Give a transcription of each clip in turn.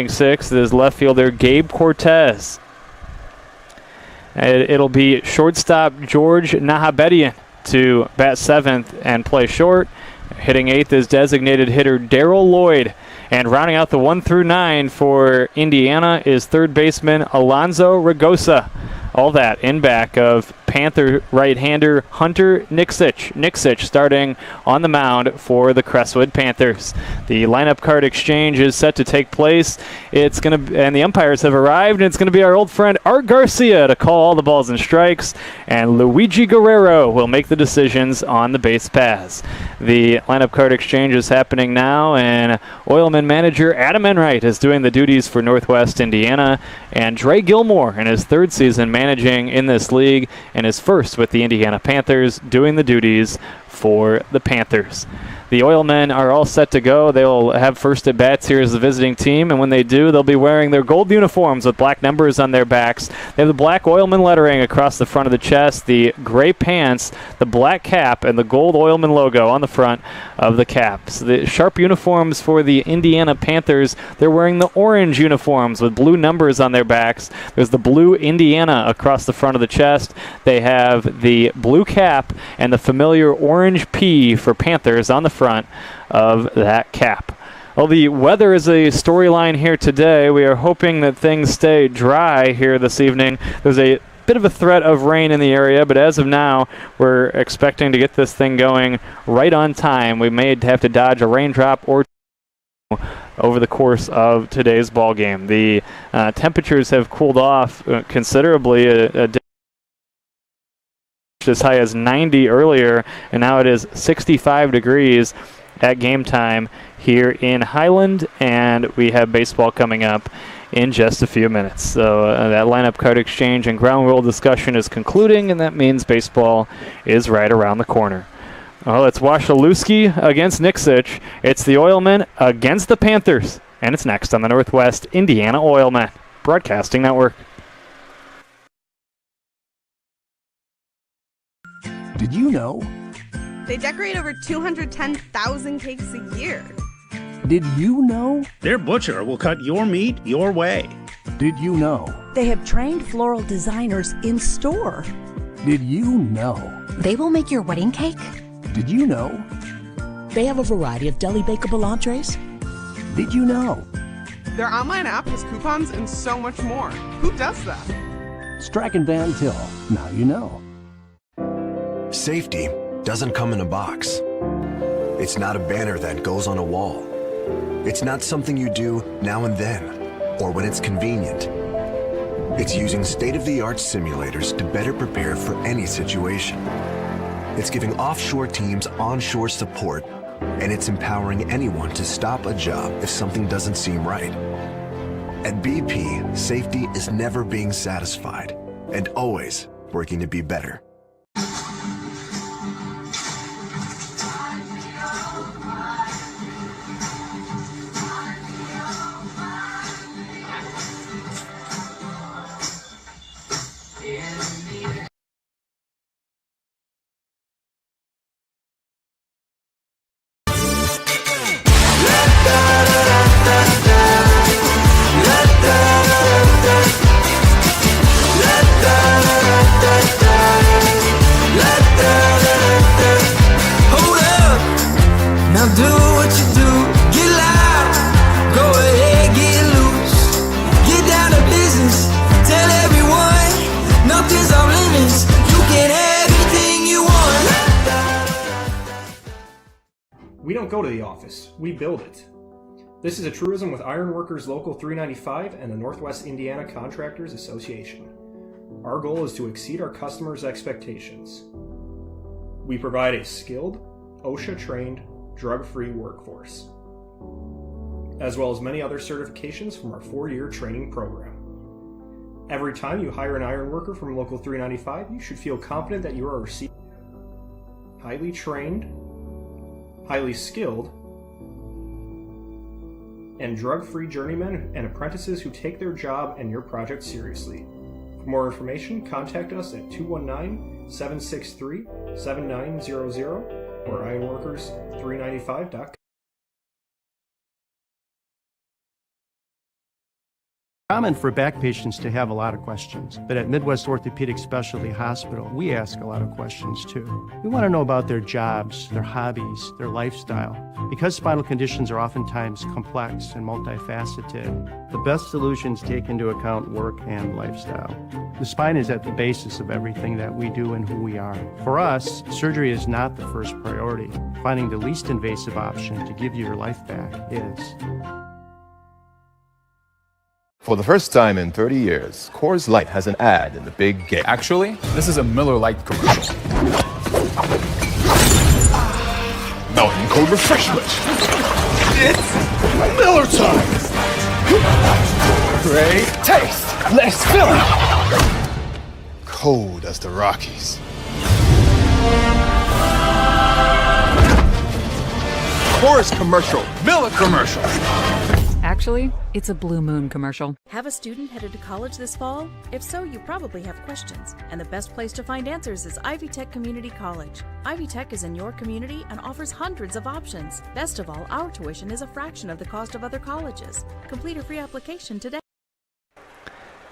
Sixth is left fielder Gabe Cortez. It'll be shortstop George Nahabedian to bat seventh and play short. Hitting eighth is designated hitter Darrell Lloyd. And rounding out the 1 through 9 for Indiana is third baseman Alonzo Ragosa. All that in back of Panther right-hander Hunter Nixich. Nixich starting on the mound for the Crestwood Panthers. The lineup card exchange is set to take place. And the umpires have arrived, and it's going to be our old friend Art Garcia to call all the balls and strikes, and Luigi Guerrero will make the decisions on the base paths. The lineup card exchange is happening now, and Oilmen manager Adam Enright is doing the duties for Northwest Indiana, and Dre Gilmore in his third season managing in this league and his first with the Indiana Panthers doing the duties for the Panthers. The Oilmen are all set to go. They will have first at bats here as the visiting team, and when they do, they'll be wearing their gold uniforms with black numbers on their backs. They have the black Oilman lettering across the front of the chest, the gray pants, the black cap, and the gold Oilman logo on the front of the caps. The sharp uniforms for the Indiana Panthers, they're wearing the orange uniforms with blue numbers on their backs. There's the blue Indiana across the front of the chest. They have the blue cap and the familiar orange P for Panthers on the front of that cap. Well, the weather is a storyline here today. We are hoping that things stay dry here this evening. There's a bit of a threat of rain in the area, but as of now, we're expecting to get this thing going right on time. We may have to dodge a raindrop or two over the course of today's ball game. The temperatures have cooled off considerably. As high as 90 earlier, and now it is 65 degrees at game time here in Highland, and we have baseball coming up in just a few minutes. So that lineup card exchange and ground rule discussion is concluding, and that means baseball is right around the corner. Well, it's Wasilewski against Nixich. It's the Oilmen against the Panthers, and it's next on the Northwest Indiana Oilmen Broadcasting Network. Did you know? They decorate over 210,000 cakes a year. Did you know? Their butcher will cut your meat your way. Did you know? They have trained floral designers in store. Did you know? They will make your wedding cake. Did you know? They have a variety of deli bakeable entrees. Did you know? Their online app has coupons and so much more. Who does that? Strachan Van Til. Now you know. Safety doesn't come in a box. It's not a banner that goes on a wall. It's not something you do now and then, or when it's convenient. It's using state-of-the-art simulators to better prepare for any situation. It's giving offshore teams onshore support, and it's empowering anyone to stop a job if something doesn't seem right. At BP, safety is never being satisfied and always working to be better. We don't go to the office, we build it. This is a truism with Ironworkers Local 395 and the Northwest Indiana Contractors Association. Our goal is to exceed our customers' expectations. We provide a skilled, OSHA-trained, drug-free workforce, as well as many other certifications from our 4-year training program. Every time you hire an ironworker from Local 395, you should feel confident that you are receiving highly trained, highly skilled, and drug-free journeymen and apprentices who take their job and your project seriously. For more information, contact us at 219-763-7900 or ironworkers395.com. Common for back patients to have a lot of questions, but at Midwest Orthopedic Specialty Hospital, we ask a lot of questions too. We want to know about their jobs, their hobbies, their lifestyle. Because spinal conditions are oftentimes complex and multifaceted, the best solutions take into account work and lifestyle. The spine is at the basis of everything that we do and who we are. For us, surgery is not the first priority. Finding the least invasive option to give you your life back is. For the first time in 30 years, Coors Light has an ad in the big game. Actually, this is a Miller Lite commercial. Mountain Cold Refreshment. It's Miller time! Great taste! Less filling! Cold as the Rockies. Coors commercial. Miller commercial. Actually, it's a Blue Moon commercial. Have a student headed to college this fall? If so, you probably have questions. And the best place to find answers is Ivy Tech Community College. Ivy Tech is in your community and offers hundreds of options. Best of all, our tuition is a fraction of the cost of other colleges. Complete a free application today.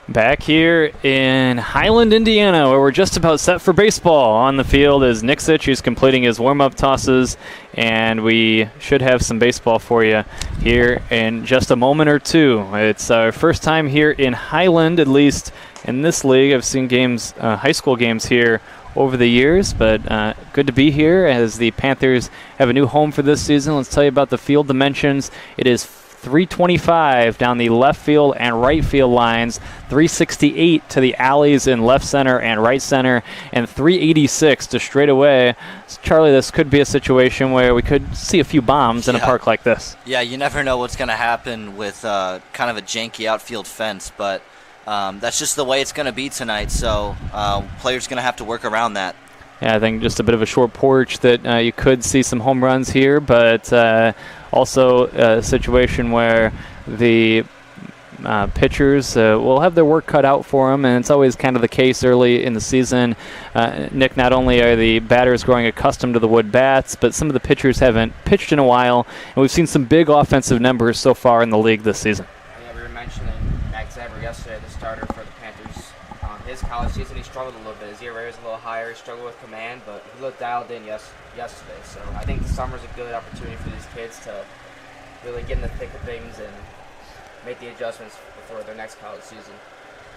Back here in Highland, Indiana, where we're just about set for baseball. On the field is Nick Sitch, who's completing his warm-up tosses, and we should have some baseball for you here in just a moment or two. It's our first time here in Highland, at least in this league. I've seen games, high school games here over the years, but good to be here as the Panthers have a new home for this season. Let's tell you about the field dimensions. It is 325 down the left field and right field lines, 368 to the alleys in left center and right center, and 386 to straightaway. So Charlie, this could be a situation where we could see a few bombs in a park like this. Yeah, you never know what's going to happen with kind of a janky outfield fence, but that's just the way it's going to be tonight, so players going to have to work around that. Yeah, I think just a bit of a short porch that you could see some home runs here, but also a situation where the pitchers will have their work cut out for them, and it's always kind of the case early in the season. Nick, not only are the batters growing accustomed to the wood bats, but some of the pitchers haven't pitched in a while, and we've seen some big offensive numbers so far in the league this season. Yeah, we were mentioning Max Eber yesterday, the starter for the Panthers. His college season, he struggled a little bit. His ERA was a little higher. He struggled with command, but he looked dialed in yesterday. So I think the summer's a good opportunity for these kids to really get in the thick of things and make the adjustments for their next college season.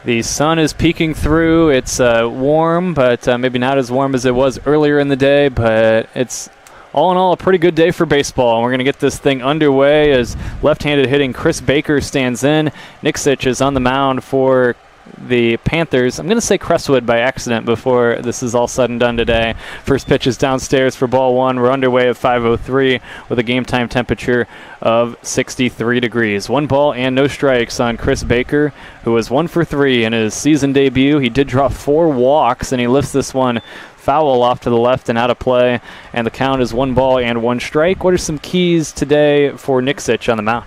The sun is peeking through. It's warm, but maybe not as warm as it was earlier in the day, but it's all in all a pretty good day for baseball. And we're going to get this thing underway as left-handed hitting Chris Baker stands in. Nick Sitch is on the mound for the Panthers. I'm going to say Crestwood by accident before this is all said and done today. First pitch is downstairs for ball one. We're underway at 5:03 with a game time temperature of 63 degrees. 1 ball and no strikes on Chris Baker, who was 1 for 3 in his season debut. He did draw 4 walks, and he lifts this one foul off to the left and out of play, and the count is 1 ball and 1 strike. What are some keys today for Nick Sitch on the mound?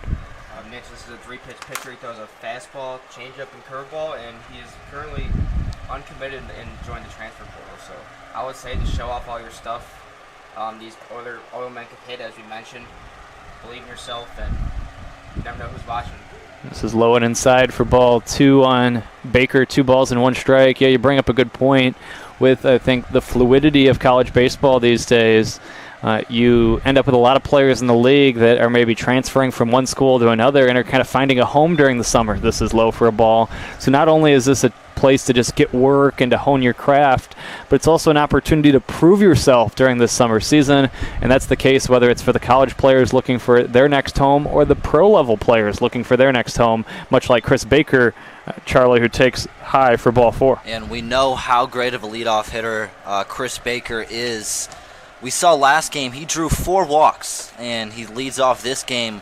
Nick, this is a 3-pitch pitcher. He throws a fastball, changeup, and curveball, and he is currently uncommitted and joined the transfer portal. So I would say to show off all your stuff. These Oilmen can hit, as we mentioned. Believe in yourself, and you never know who's watching. This is low and inside for ball 2 on Baker. 2 balls and 1 strike. Yeah, you bring up a good point with, I think, the fluidity of college baseball these days. You end up with a lot of players in the league that are maybe transferring from one school to another and are kind of finding a home during the summer. This is low for a ball. So not only is this a place to just get work and to hone your craft, but it's also an opportunity to prove yourself during this summer season. And that's the case whether it's for the college players looking for their next home or the pro-level players looking for their next home, much like Chris Baker, Charlie, who takes high for ball 4. And we know how great of a leadoff hitter Chris Baker is. We saw last game he drew 4 walks, and he leads off this game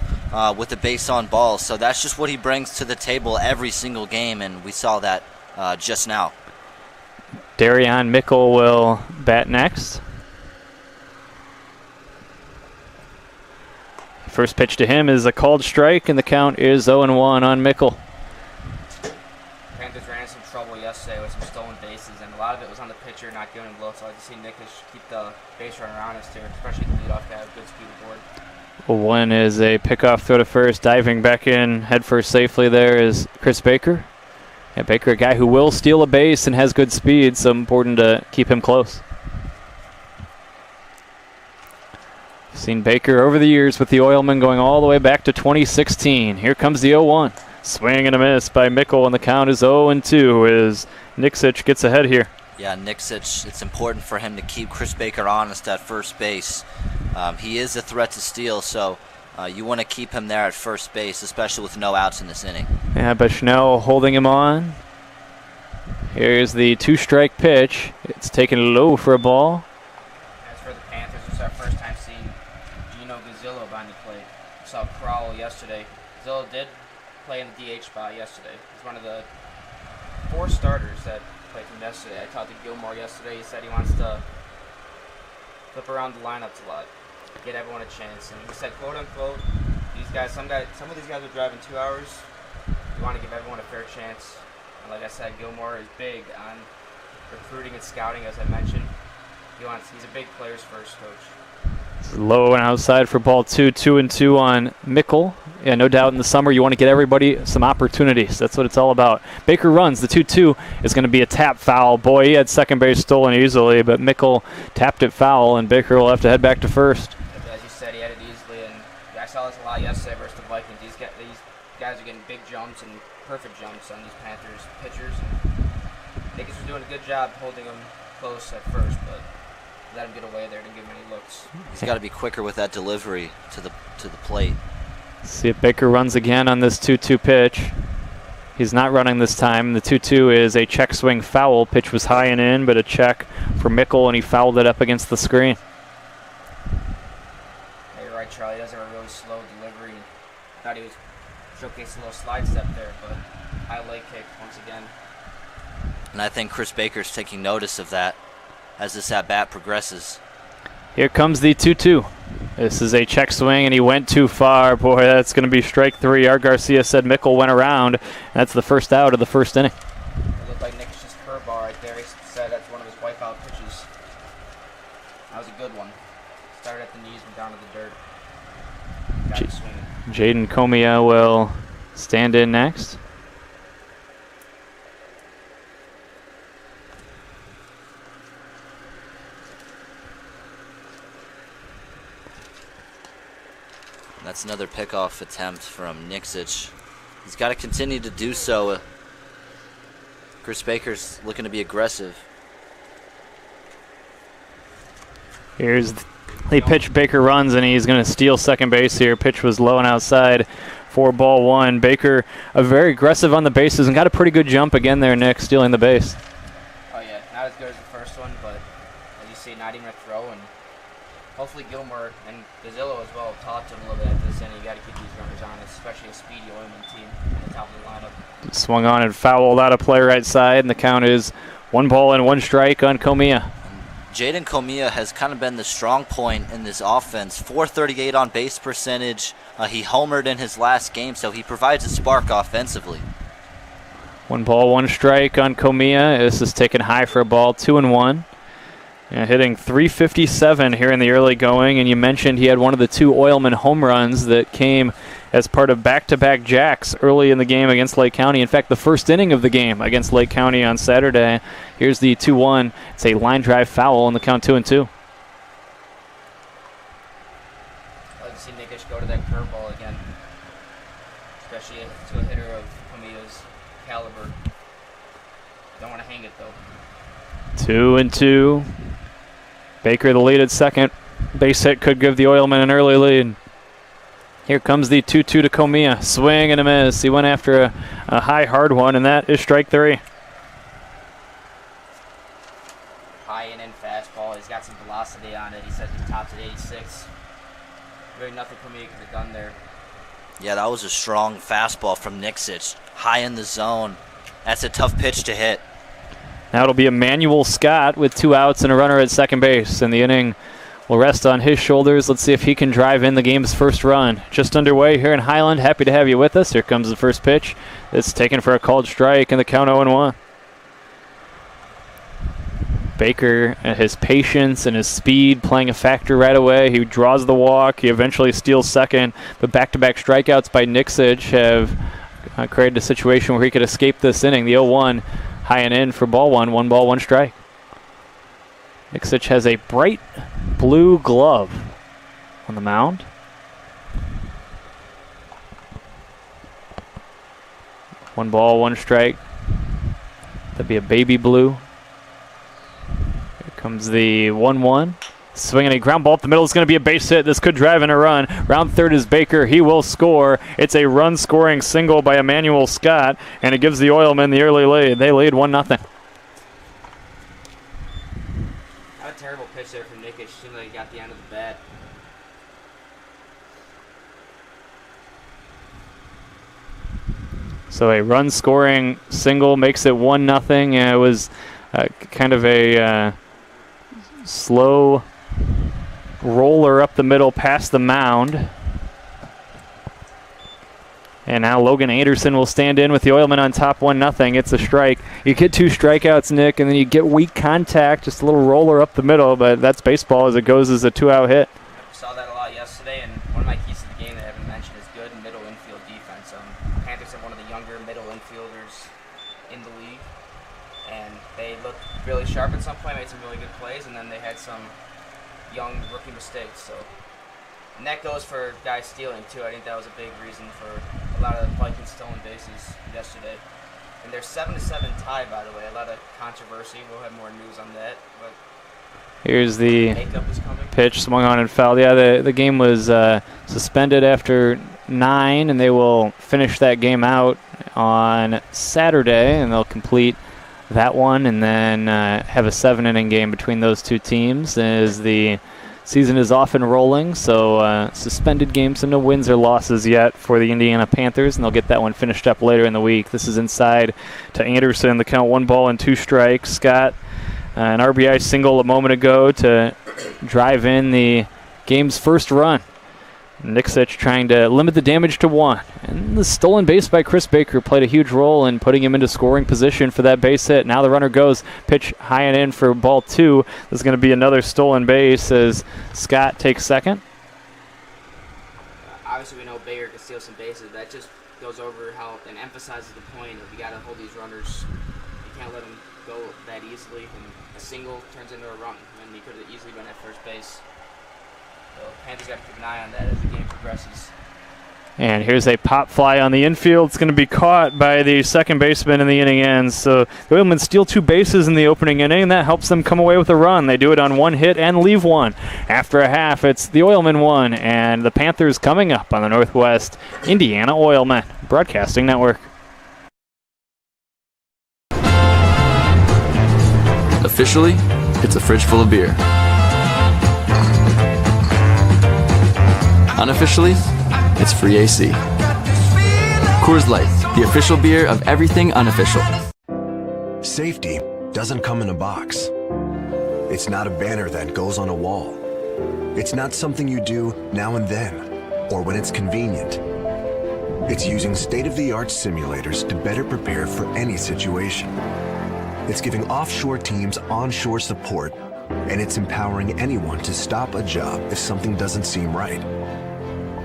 with a base on balls. So that's just what he brings to the table every single game, and we saw that just now. Darion Mickle will bat next. First pitch to him is a called strike, and the count is 0-1 on Mickle. Panthers ran into some trouble yesterday with some stolen bases, and a lot of it was on the pitcher not giving him looks. So I like to see Nick keep the base runner honest here, especially the leadoff guy with good speed aboard. One is a pickoff throw to first. Diving back in head first safely there is Chris Baker. Yeah, Baker, a guy who will steal a base and has good speed, so important to keep him close. Seen Baker over the years with the Oilmen going all the way back to 2016. Here comes the 0-1. Swing and a miss by Mickle, and the count is 0-2 as Nixic gets ahead here. Yeah, Nixic, it's important for him to keep Chris Baker honest at first base. He is a threat to steal, so you want to keep him there at first base, especially with no outs in this inning. Yeah, Bushnell holding him on. Here's the 2-strike pitch. It's taken low for a ball. As for the Panthers, this is our first time seeing Gino Gazzillo behind the plate. We saw Crowell yesterday. Gazzillo did play in the DH spot yesterday. He's one of the 4 starters that played from yesterday. I talked to Gilmore yesterday. He said he wants to flip around the lineups a lot, get everyone a chance. And he said, quote unquote, some of these guys are driving 2 hours. We want to give everyone a fair chance. And like I said, Gilmore is big on recruiting and scouting, as I mentioned. He's a big players first coach. It's low and outside for ball 2. 2-2 on Mickle. Yeah, no doubt in the summer you want to get everybody some opportunities. That's what it's all about. Baker runs. The 2-2 is going to be a tap foul. Boy, he had second base stolen easily, but Mickle tapped it foul, and Baker will have to head back to first. As you said, he had it easily, and I saw this a lot yesterday versus the Vikings. These guys are getting big jumps and perfect jumps on these Panthers pitchers. Nickens was doing a good job holding them close at first, but let him get away there, didn't give him any looks. He's got to be quicker with that delivery to the plate. See if Baker runs again on this 2-2 pitch. He's not running this time. The 2-2 is a check swing foul. Pitch was high and in, but a check for Mickle, and he fouled it up against the screen. Yeah, you're right, Charlie. He does have a really slow delivery. Thought he was showcasing a little slide step there, but high leg kick once again. And I think Chris Baker's taking notice of that as this at-bat progresses. Here comes the 2-2. This is a check swing, and he went too far. Boy, that's going to be strike 3. Art Garcia said Mickle went around. That's the first out of the first inning. It looked like Nick's just curveball right there. He said that's one of his wipeout pitches. That was a good one. Started at the knees, went down to the dirt. Got him swinging. Jaden Comia will stand in next. That's another pickoff attempt from Nixic. He's got to continue to do so. Chris Baker's looking to be aggressive. Here's the pitch. Baker runs, and he's going to steal second base here. Pitch was low and outside for ball 1. Baker very aggressive on the bases and got a pretty good jump again there, Nick, stealing the base. Oh, yeah. Not as good as the first one, but as you see, not even a throw. And hopefully Gilmore and Gazzillo as well talked to him a little bit at this inning. You got to keep these runners honest, especially a speedy Oilmen team at the top of the lineup. Swung on and fouled out a play right side, and the count is 1 ball and 1 strike on Comia. Jaden Comia has kind of been the strong point in this offense. .438 on base percentage. He homered in his last game, so he provides a spark offensively. 1 ball, 1 strike on Comia. This is taken high for a ball, 2-1. Yeah, hitting .357 here in the early going, and you mentioned he had one of the 2 Oilmen home runs that came as part of back-to-back jacks early in the game against Lake County. In fact, the first inning of the game against Lake County on Saturday. Here's the 2-1. It's a line drive foul on the count 2-2. I'd like to see Nikish go to that curveball again, especially to a hitter of Comia's caliber. Don't want to hang it, though. 2-2. Baker the lead at second. Base hit could give the Oilmen an early lead. Here comes the 2-2 to Comia. Swing and a miss. He went after a high, hard one, and that is strike 3. High and in fastball. He's got some velocity on it. He says he tops at 86. Really nothing Comia could have done there. Yeah, that was a strong fastball from Nixic. High in the zone. That's a tough pitch to hit. Now it'll be Emmanuel Scott with 2 outs and a runner at second base, and the inning will rest on his shoulders. Let's see if he can drive in the game's first run. Just underway here in Highland. Happy to have you with us. Here comes the first pitch. It's taken for a called strike, and the count 0-1. Baker, his patience and his speed playing a factor right away. He draws the walk. He eventually steals second. But back-to-back strikeouts by Nixich have created a situation where he could escape this inning. The 0-1 high and in for ball one. 1 ball, 1 strike. Nixich has a bright blue glove on the mound. One ball, 1 strike. That'd be a baby blue. Here comes the 1-1. Swinging a ground ball up the middle is going to be a base hit. This could drive in a run. Round third is Baker. He will score. It's a run-scoring single by Emmanuel Scott, and it gives the Oilmen the early lead. They lead 1-0. A terrible pitch there from Nikic. Seemed like he got the end of the bat. So a run-scoring single makes it 1-0. It was kind of a slow roller up the middle past the mound. And now Logan Anderson will stand in with the Oilmen on top 1-0. It's a strike. You get 2 strikeouts, Nick, and then you get weak contact, just a little roller up the middle, but that's baseball as it goes as a 2-out hit. We saw that a lot yesterday, and one of my keys to the game that I haven't mentioned is good middle infield defense. Panthers have one of the younger middle infielders in the league, and they looked really sharp at some point, made some really good plays, and then they had some young rookie mistakes. So, and that goes for guys stealing too. I think that was a big reason for a lot of Vikings stolen bases yesterday. And they're 7-7 tie, by the way. A lot of controversy. We'll have more news on that. But here's the pitch swung on and fouled. Yeah, the game was suspended after 9, and they will finish that game out on Saturday, and they'll complete that one and then have a 7-inning game between those two teams as the season is off and rolling. So suspended games, so no wins or losses yet for the Indiana Panthers, and they'll get that one finished up later in the week. This is inside to Anderson. The count 1 ball and 2 strikes. Scott, an RBI single a moment ago to drive in the game's first run. Nixich trying to limit the damage to 1. And the stolen base by Chris Baker played a huge role in putting him into scoring position for that base hit. Now the runner goes, pitch high and in for ball 2. There's going to be another stolen base as Scott takes second. Obviously we know Baker can steal some bases. That just goes over how and emphasizes the point of you got to hold these runners. You can't let them go that easily. And a single turns into a run, and he could have easily been at first base. So Panthers got to keep an eye on that as the game progresses. And here's a pop fly on the infield. It's going to be caught by the second baseman in the inning ends. So the Oilmen steal 2 bases in the opening inning, and that helps them come away with a run. They do it on 1 hit and leave 1. After a half, it's the Oilmen 1 and the Panthers coming up on the Northwest Indiana Oilmen Broadcasting Network. Officially, it's a fridge full of beer. Unofficially, it's free AC. Coors Light, the official beer of everything unofficial. Safety doesn't come in a box. It's not a banner that goes on a wall. It's not something you do now and then, or when it's convenient. It's using state-of-the-art simulators to better prepare for any situation. It's giving offshore teams onshore support, and it's empowering anyone to stop a job if something doesn't seem right.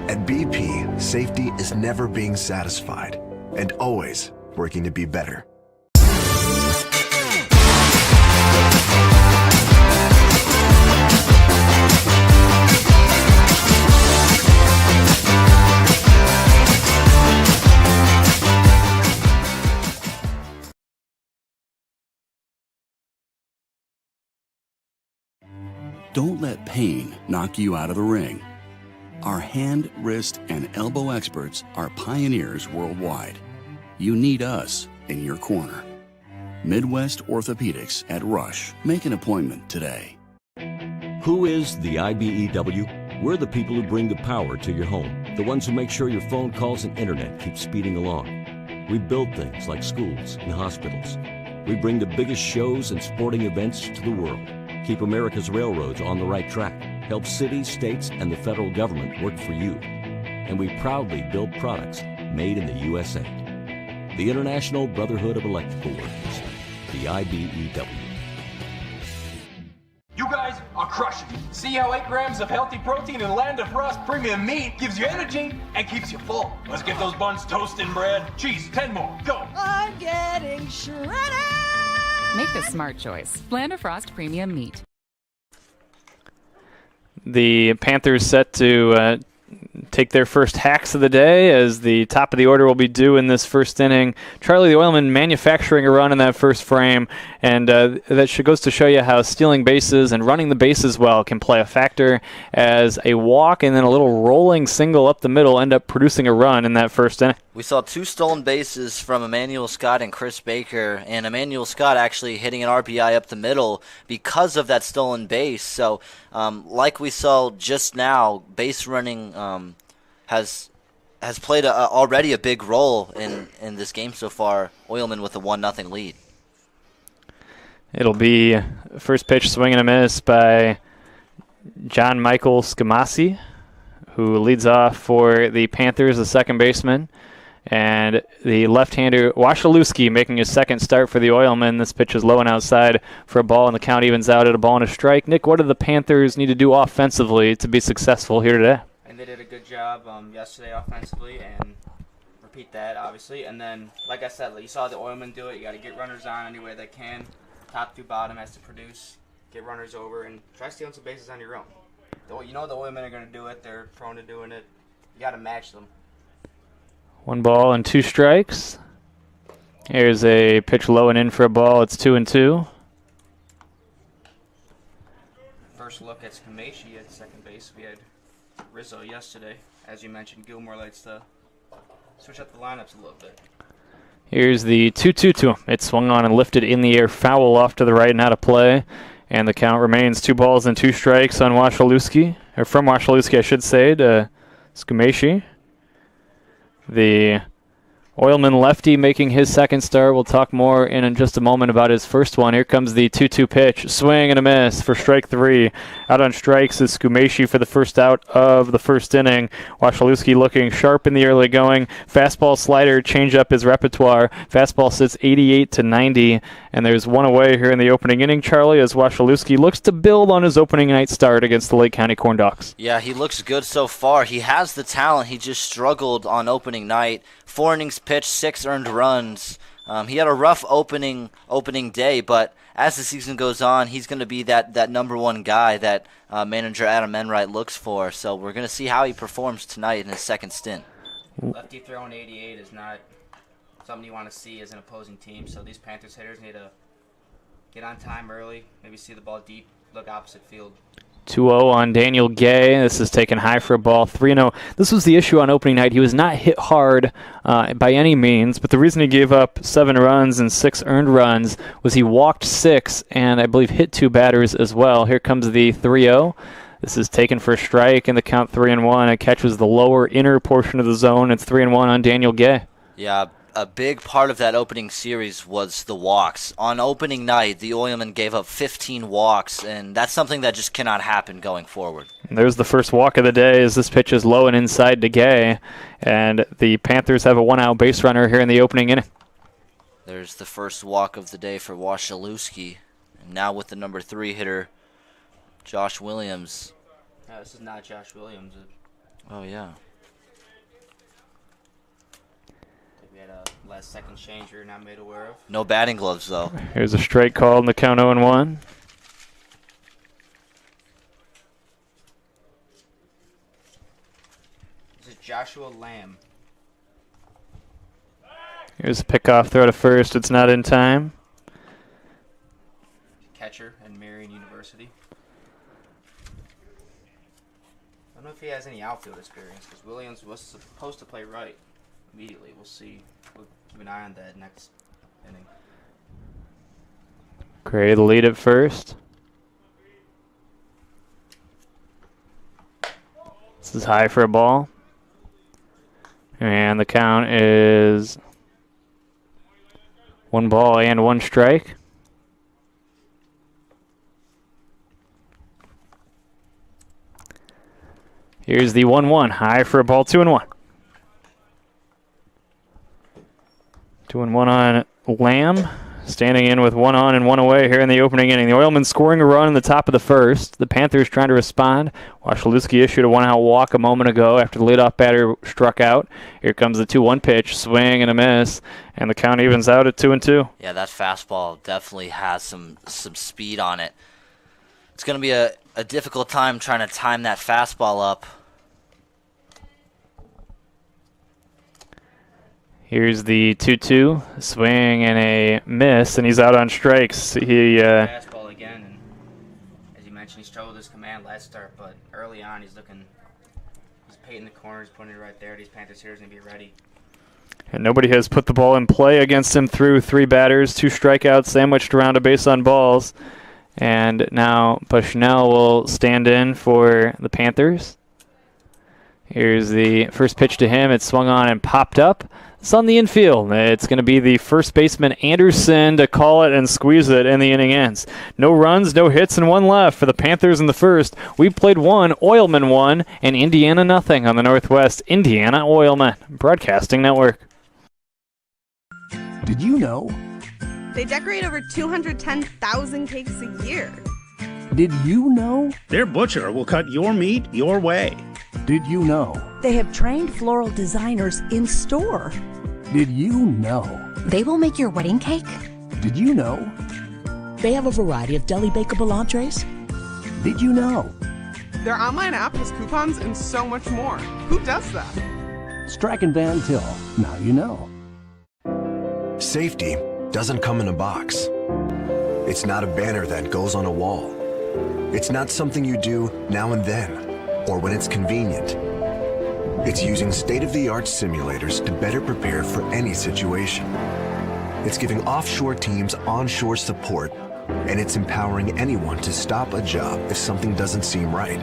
At BP, safety is never being satisfied and always working to be better. Don't let pain knock you out of the ring. Our hand, wrist, and elbow experts are pioneers worldwide. You need us in your corner. Midwest Orthopedics at Rush. Make an appointment today. Who is the IBEW? We're the people who bring the power to your home, the ones who make sure your phone calls and internet keep speeding along. We build things like schools and hospitals. We bring the biggest shows and sporting events to the world, keep America's railroads on the right track, help cities, states, and the federal government work for you. And we proudly build products made in the USA. The International Brotherhood of Electrical Workers, the IBEW. crushing it. See how 8 grams of healthy protein in Land of Frost premium meat gives you energy and keeps you full. Let's get those buns toasted and bread. Cheese, 10 more, go. I'm getting shredded. Make the smart choice. Land of Frost Premium Meat. The Panthers set to take their first hacks of the day, as the top of the order will be due in this first inning. Charlie the Oilman manufacturing a run in that first frame, and that goes to show you how stealing bases and running the bases well can play a factor, as a walk and then a little rolling single up the middle end up producing a run in that first inning. We saw 2 stolen bases from Emmanuel Scott and Chris Baker, and Emmanuel Scott actually hitting an RBI up the middle because of that stolen base. So like we saw just now, base running has played already a big role in this game so far. Oilmen with a 1-0 lead. It'll be first pitch swing and a miss by John Michael Scamasi, who leads off for the Panthers, the second baseman. And the left-hander Wasilewski making his second start for the Oilmen. This pitch is low and outside for a ball, and the count evens out at a ball and a strike. Nick, what do the Panthers need to do offensively to be successful here today? And they did a good job yesterday offensively, and repeat that, obviously. And then, like I said, you saw the Oilmen do it. You got to get runners on any way they can. Top to bottom has to produce, get runners over, and try stealing some bases on your own. You know the Oilmen are going to do it. They're prone to doing it. You got to match them. 1 ball and 2 strikes. Here's a pitch low and in for a ball. It's 2-2. First look at Scamacci at second base. We had Rizzo yesterday. As you mentioned, Gilmore likes to switch up the lineups a little bit. Here's the 2-2 to him. It swung on and lifted in the air, foul off to the right and out of play. And the count remains 2 balls and 2 strikes on Wasilewski, or from Wasilewski, I should say, to Scamacci. The Oilman lefty making his second start. We'll talk more in just a moment about his first one. Here comes the 2-2 pitch. Swing and a miss for strike 3. Out on strikes is Scamacci for the first out of the first inning. Wasilewski looking sharp in the early going. Fastball, slider, change up his repertoire. Fastball sits 88 to 90, and there's 1 away here in the opening inning, Charlie, as Wasilewski looks to build on his opening night start against the Lake County Corn Dogs. Yeah, he looks good so far. He has the talent. He just struggled on opening night. 4 innings pitched, 6 earned runs. He had a rough opening day, but as the season goes on, he's going to be that number 1 guy that manager Adam Enright looks for. So we're going to see how he performs tonight in his second stint. Lefty throwing 88 is not something you want to see as an opposing team. So these Panthers hitters need to get on time early, maybe see the ball deep, look opposite field. 2-0 on Daniel Gay. This is taken high for a ball. 3-0. This was the issue on opening night. He was not hit hard by any means, but the reason he gave up 7 runs and 6 earned runs was he walked 6 and I believe hit 2 batters as well. Here comes the 3-0. This is taken for a strike, and the count 3-1. It catches the lower inner portion of the zone. It's 3-1 on Daniel Gay. Yeah, a big part of that opening series was the walks. On opening night, the Oilmen gave up 15 walks, and that's something that just cannot happen going forward. There's the first walk of the day as this pitch is low and inside to Gay, and the Panthers have a 1-out base runner here in the opening inning. There's the first walk of the day for Wasilewski, and now with the number 3 hitter, Josh Williams. No, this is not Josh Williams. Oh, yeah. We had a last second change you're not made aware of. No batting gloves, though. Here's a strike call in the count 0-1. This is Joshua Lamb. Here's a pickoff throw to first. It's not in time. Catcher at Marion University. I don't know if he has any outfield experience because Williams was supposed to play right immediately. We'll see. We'll keep an eye on that next inning. Gray the lead at first. This is high for a ball. And the count is 1 ball and 1 strike. Here's the 1-1. High for a ball, 2-1. 2-1 on Lamb. standing in with one on and one away here in the opening inning. The Oilmen scoring a run in the top of the first. The Panthers trying to respond. Wasilewski issued a one-out walk a moment ago after the leadoff batter struck out. Here comes the 2-1 pitch, swing and a miss, and the count evens out at 2-2. Yeah, that fastball definitely has some speed on it. It's going to be a difficult time trying to time that fastball up. Here's the 2-2, swing and a miss, and he's out on strikes. Fastball again, and as you mentioned, he struggled with his command last start, but early on he's painting the corners, putting it right there. These Panthers hitters going to be ready. And nobody has put the ball in play against him through 3 batters, 2 strikeouts sandwiched around a base on balls. And now Bushnell will stand in for the Panthers. Here's the first pitch to him. It swung on and popped up. It's on the infield. It's going to be the first baseman Anderson to call it and squeeze it, and the inning ends. No runs, no hits, and 1 left for the Panthers in the first. We played 1, Oilmen 1, and Indiana nothing on the Northwest Indiana Oilmen Broadcasting Network. Did you know? They decorate over 210,000 cakes a year. Did you know? Their butcher will cut your meat your way. Did you know? They have trained floral designers in store. Did you know? They will make your wedding cake. Did you know? They have a variety of deli bakeable entrees. Did you know? Their online app has coupons and so much more. Who does that? Strike and Van Til. Now you know. Safety doesn't come in a box. It's not a banner that goes on a wall. It's not something you do now and then, or when it's convenient. It's using state-of-the-art simulators to better prepare for any situation. It's giving offshore teams onshore support, and it's empowering anyone to stop a job if something doesn't seem right.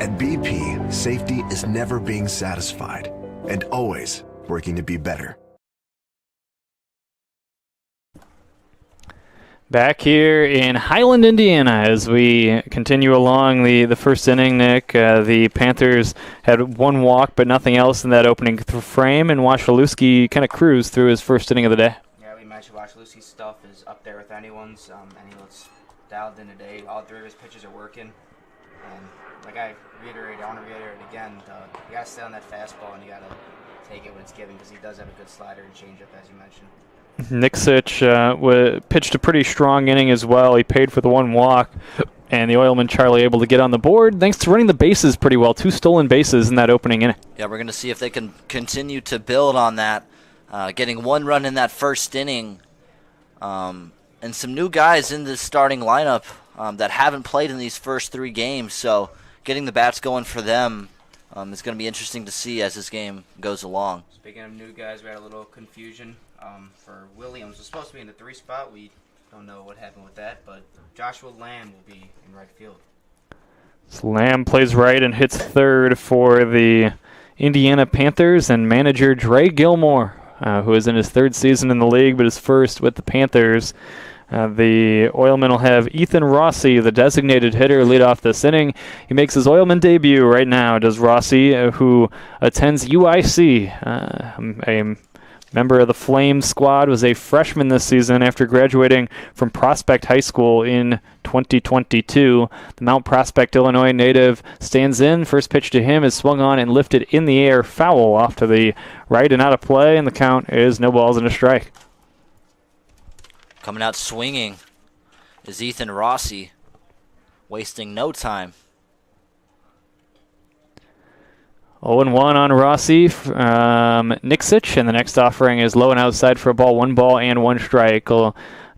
At BP, safety is never being satisfied and always working to be better. Back here in Highland, Indiana, as we continue along the first inning, Nick. The Panthers had 1 walk, but nothing else in that opening frame, and Wasilewski kind of cruised through his first inning of the day. Yeah, we mentioned Wasilewski's stuff is up there with anyone's, and he looks dialed in today. All 3 of his pitches are working, and like I want to reiterate it again, you got to stay on that fastball, and you got to take it when it's given, because he does have a good slider and changeup, as you mentioned. Nixic pitched a pretty strong inning as well. He paid for the 1 walk, and the Oilman Charlie able to get on the board thanks to running the bases pretty well. 2 stolen bases in that opening inning. Yeah, we're going to see if they can continue to build on that. Getting 1 run in that first inning, and some new guys in the starting lineup that haven't played in these first 3 games. So getting the bats going for them is going to be interesting to see as this game goes along. Speaking of new guys, we had a little confusion. For Williams, was supposed to be in the 3 spot. We don't know what happened with that, but Joshua Lamb will be in right field. So Lamb plays right and hits third for the Indiana Panthers, and manager Dre Gilmore, who is in his 3rd season in the league, but his first with the Panthers. The Oilmen will have Ethan Rossi, the designated hitter, lead off this inning. He makes his Oilman debut right now, does Rossi, who attends UIC, a member of the Flames squad, was a freshman this season after graduating from Prospect High School in 2022. The Mount Prospect, Illinois native stands in. First pitch to him is swung on and lifted in the air, foul off to the right and out of play, and the count is no balls and a strike. Coming out swinging is Ethan Rossi, wasting no time. 0-1 on Rossi from Nixic, and the next offering is low and outside for a ball, 1 ball and 1 strike.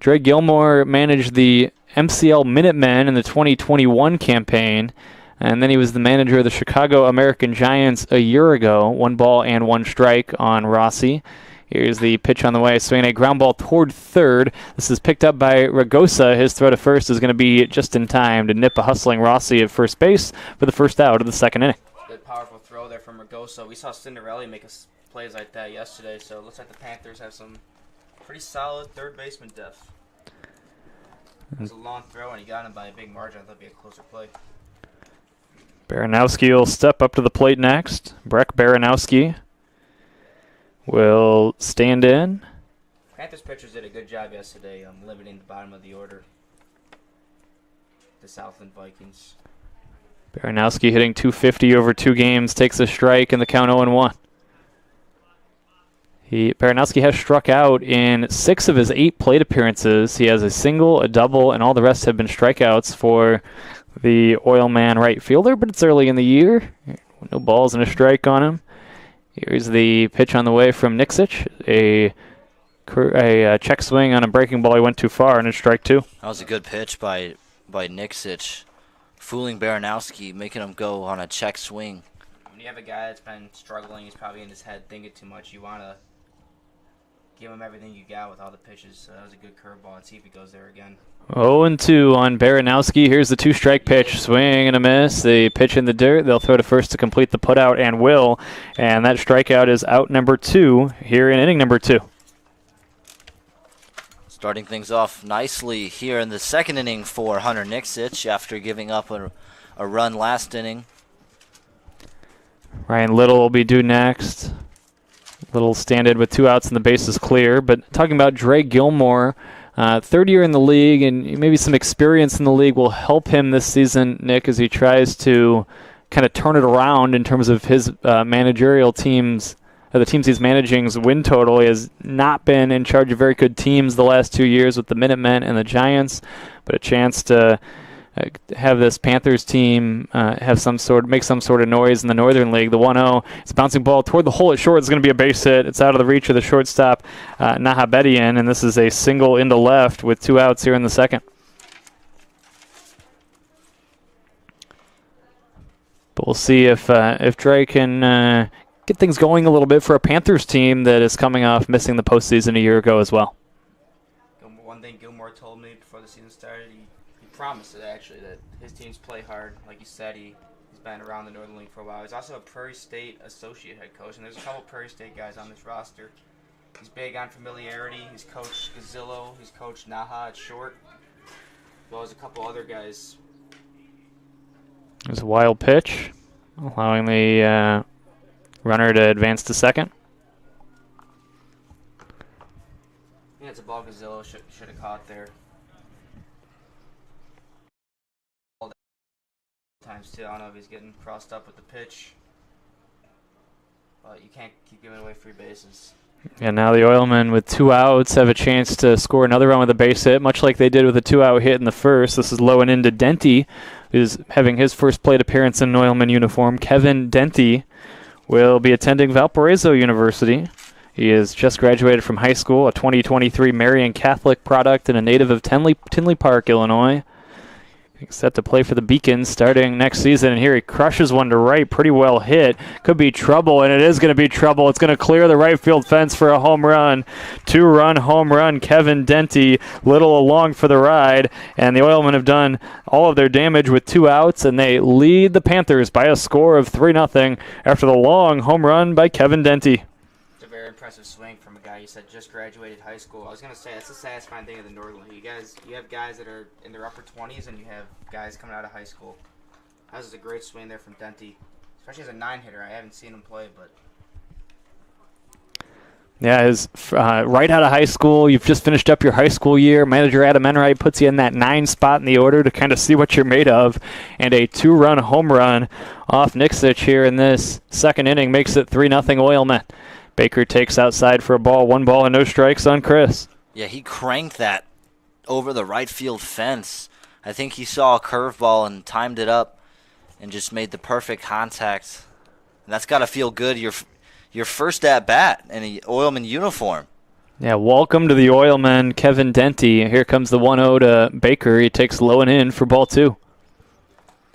Dre Gilmore managed the MCL Minutemen in the 2021 campaign, and then he was the manager of the Chicago American Giants a year ago. 1 ball and 1 strike on Rossi. Here's the pitch on the way, swinging a ground ball toward third. This is picked up by Ragosa. His throw to first is going to be just in time to nip a hustling Rossi at first base for the first out of the 2nd inning. Good powerful throw there from Ragosa. We saw Cinderelli make plays like that yesterday, so it looks like the Panthers have some pretty solid 3rd baseman depth. It was a long throw, and he got him by a big margin. I thought it'd be a closer play. Baranowski will step up to the plate next. Breck Baranowski will stand in. Panthers pitchers did a good job yesterday limiting the bottom of the order. The Southland Vikings. Baranowski hitting .250 over 2 games, takes a strike in the count 0-1. Baranowski has struck out in 6 of his 8 plate appearances. He has a single, a double, and all the rest have been strikeouts for the Oilman right fielder, but it's early in the year. No balls and a strike on him. Here's the pitch on the way from Nixic. A check swing on a breaking ball. He went too far, and it's strike 2. That was a good pitch by Nixic, fooling Baranowski, making him go on a check swing. When you have a guy that's been struggling, he's probably in his head thinking too much. You want to give him everything you got with all the pitches. So that was a good curveball, and see if he goes there again. 0-2 on Baranowski. Here's the 2-strike pitch. Swing and a miss. The pitch in the dirt. They'll throw to first to complete the putout, and will. And that strikeout is out number 2 here in inning number 2. Starting things off nicely here in the second inning for Hunter Nixic after giving up a run last inning. Ryan Little will be due next. Little stand-in with 2 outs and the base is clear. But talking about Dre Gilmore, third year in the league, and maybe some experience in the league will help him this season, Nick, as he tries to kind of turn it around in terms of his managerial teams. The teams he's managing's win total. He has not been in charge of very good teams the last 2 years with the Minutemen and the Giants, but a chance to have this Panthers team make some sort of noise in the Northern League. The 1-0, it's a bouncing ball toward the hole at short. It's going to be a base hit. It's out of the reach of the shortstop, Nahabedian, and this is a single into left with 2 outs here in the second. But we'll see if Dre can get things going a little bit for a Panthers team that is coming off missing the postseason a year ago as well. One thing Gilmore told me before the season started, he promised it actually, that his teams play hard. Like you said, he's been around the Northern League for a while. He's also a Prairie State associate head coach, and there's a couple Prairie State guys on this roster. He's big on familiarity. He's coached Gazillo. He's coached Naha at short, as well as a couple other guys. There's a wild pitch, allowing the runner to advance to second. Yeah, it's a ball Gazillo should have caught there. Times too. I don't know if he's getting crossed up with the pitch, but you can't keep giving away free bases. And now the Oilmen with 2 outs have a chance to score another run with a base hit, much like they did with a 2-out hit in the first. This is low and into Denty, who's having his first plate appearance in an Oilman uniform. Kevin Denty will be attending Valparaiso University. He has just graduated from high school, a 2023 Marian Catholic product and a native of Tinley Park, Illinois. He's set to play for the Beacons starting next season, and here he crushes one to right, pretty well hit. Could be trouble, and it is going to be trouble. It's going to clear the right field fence for a home run. 2-run home run, Kevin Denty, Little along for the ride, and the Oilmen have done all of their damage with 2 outs, and they lead the Panthers by a score of 3-0 after the long home run by Kevin Denty. It's a very impressive swing from a guy you said just graduated high school. I was gonna say that's the satisfying thing of the Northern League. You have guys that are in their upper 20s, and you have guys coming out of high school. That was a great swing there from Denty, especially as a 9-hitter. I haven't seen him play, but yeah, his right out of high school. You've just finished up your high school year. Manager Adam Enright puts you in that 9 spot in the order to kind of see what you're made of, and a 2-run home run off Nixic here in this second inning makes it 3-0 Oilmen. Baker takes outside for a ball, 1 ball and no strikes on Chris. Yeah, he cranked that over the right field fence. I think he saw a curveball and timed it up and just made the perfect contact. And that's got to feel good. Your first at bat in an Oilman uniform. Yeah, welcome to the Oilmen, Kevin Denty. Here comes the 1-0 to Baker. He takes low and in for ball 2.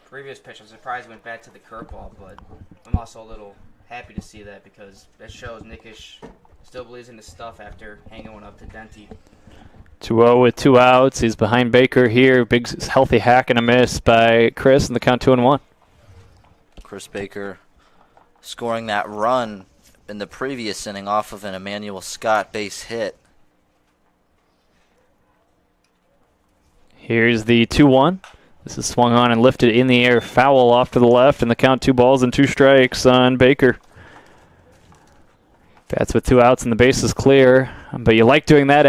Previous pitch, I'm surprised he went back to the curveball, but I'm also a little happy to see that because that shows Nickish still believes in his stuff after hanging one up to Denty. 2-0 with 2 outs. He's behind Baker here. Big healthy hack and a miss by Chris, and the count 2-1. Chris Baker scoring that run in the previous inning off of an Emmanuel Scott base hit. Here's the 2-1. This is swung on and lifted in the air, foul off to the left, and the count 2 balls and 2 strikes on Baker. That's with 2 outs and the base is clear. But you like doing that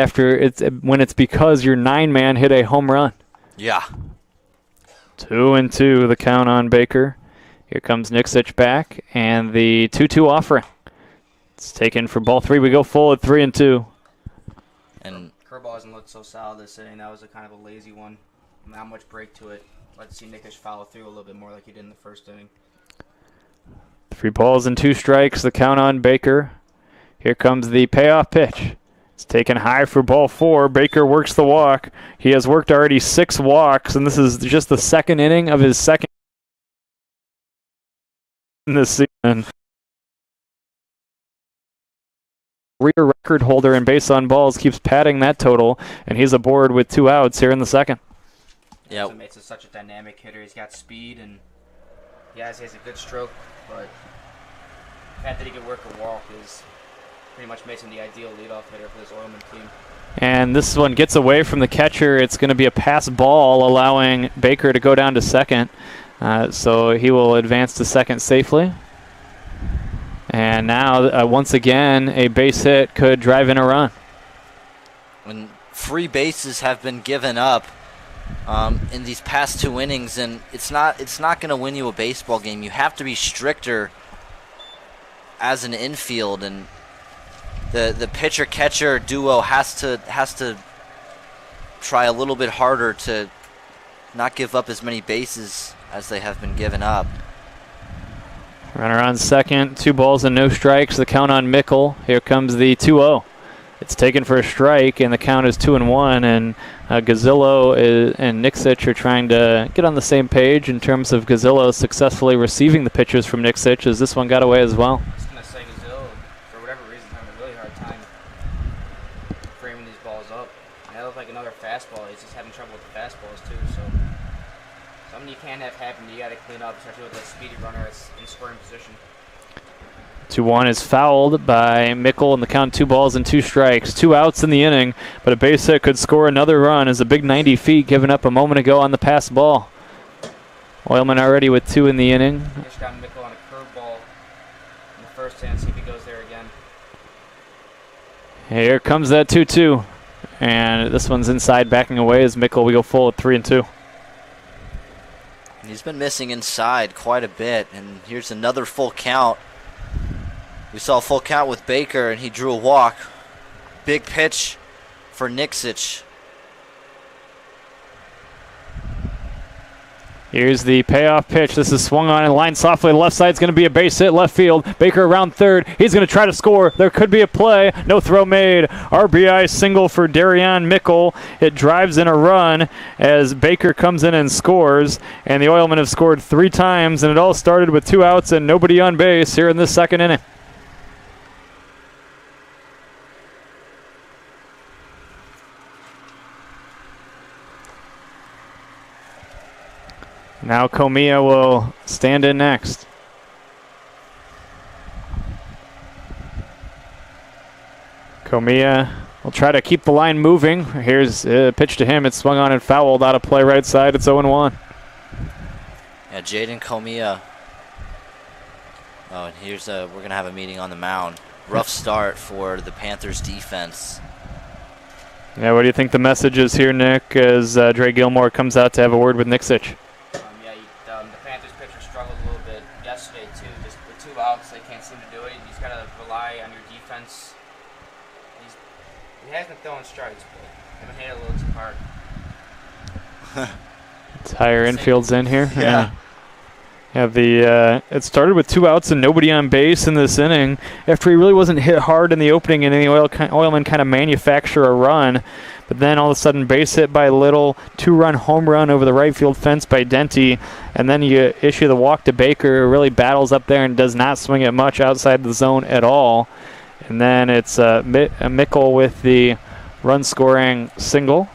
when it's because your 9-man hit a home run. Yeah. 2-2, the count on Baker. Here comes Nixich back, and the 2-2 offering. It's taken for ball 3. We go full at 3-2. And curveball hasn't looked so solid this inning. That was a kind of a lazy one. Not much break to it. Let's see Nixich follow through a little bit more like he did in the first inning. 3 balls and 2 strikes, the count on Baker. Here comes the payoff pitch. It's taken high for ball 4. Baker works the walk. He has worked already 6 walks, and this is just the second inning of his second in this season. Career record holder in base on balls keeps padding that total, and he's aboard with 2 outs here in the second. Yeah, it's such a dynamic hitter. He's got speed, and he has a good stroke, but the fact that he can work a walk is pretty much makes him the ideal leadoff hitter for this Oilman team. And this one gets away from the catcher. It's going to be a pass ball, allowing Baker to go down to second. So he will advance to second safely. And now, once again, a base hit could drive in a run. When free bases have been given up in these past 2 innings, and it's not going to win you a baseball game. You have to be stricter as an infield, and the pitcher-catcher duo has to try a little bit harder to not give up as many bases as they have been given up. Runner on second, 2 balls and no strikes. The count on Mickle. Here comes the 2-0. It's taken for a strike, and the count is 2-1. And Gazzillo and Nixich are trying to get on the same page in terms of Gazzillo successfully receiving the pitches from Nixich, as this one got away as well. I was going to say Gazzillo, for whatever reason, having a really hard time framing these balls up. And that looked like another fastball. He's just having trouble with the fastballs, too. So something you can't have happen. You got to clean up, especially with that speedy runner that's in scoring position. 2-1 is fouled by Mickle, and the count 2 balls and 2 strikes. 2 outs in the inning, but a base hit could score another run as a big 90 feet given up a moment ago on the pass ball. Oilman already with 2 in the inning. Just got Mickle on a curveball in the first inning. See if he goes there again. Here comes that 2-2. And this one's inside, backing away as Mickle. We go full at 3-2. He's been missing inside quite a bit, and here's another full count. We saw a full count with Baker, and he drew a walk. Big pitch for Nixich. Here's the payoff pitch. This is swung on and lined softly. The left side is going to be a base hit, left field. Baker around third. He's going to try to score. There could be a play. No throw made. RBI single for Darian Mickle. It drives in a run as Baker comes in and scores. And the Oilmen have scored 3 times, and it all started with 2 outs and nobody on base here in this second inning. Now Comia will stand in next. Comia will try to keep the line moving. Here's a pitch to him. It's swung on and fouled out of play right side. It's 0-1. Yeah, Jaden Comia. Oh, and here's we're going to have a meeting on the mound. Rough start for the Panthers defense. Yeah, what do you think the message is here, Nick, as Dre Gilmore comes out to have a word with Nixich? The Panthers pitcher struggled a little bit yesterday, too. Just with 2 outs, they can't seem to do it. You just got to rely on your defense. He has been throwing strikes, but they've been hitting a little too hard. Entire infield's in here. Yeah. Yeah, it started with 2 outs and nobody on base in this inning after he really wasn't hit hard in the opening, and then the Oilmen kind of manufacture a run. But then all of a sudden, base hit by Little, 2-run home run over the right field fence by Denty, and then you issue the walk to Baker, who really battles up there and does not swing it much outside the zone at all. And then it's Mickle with the run-scoring single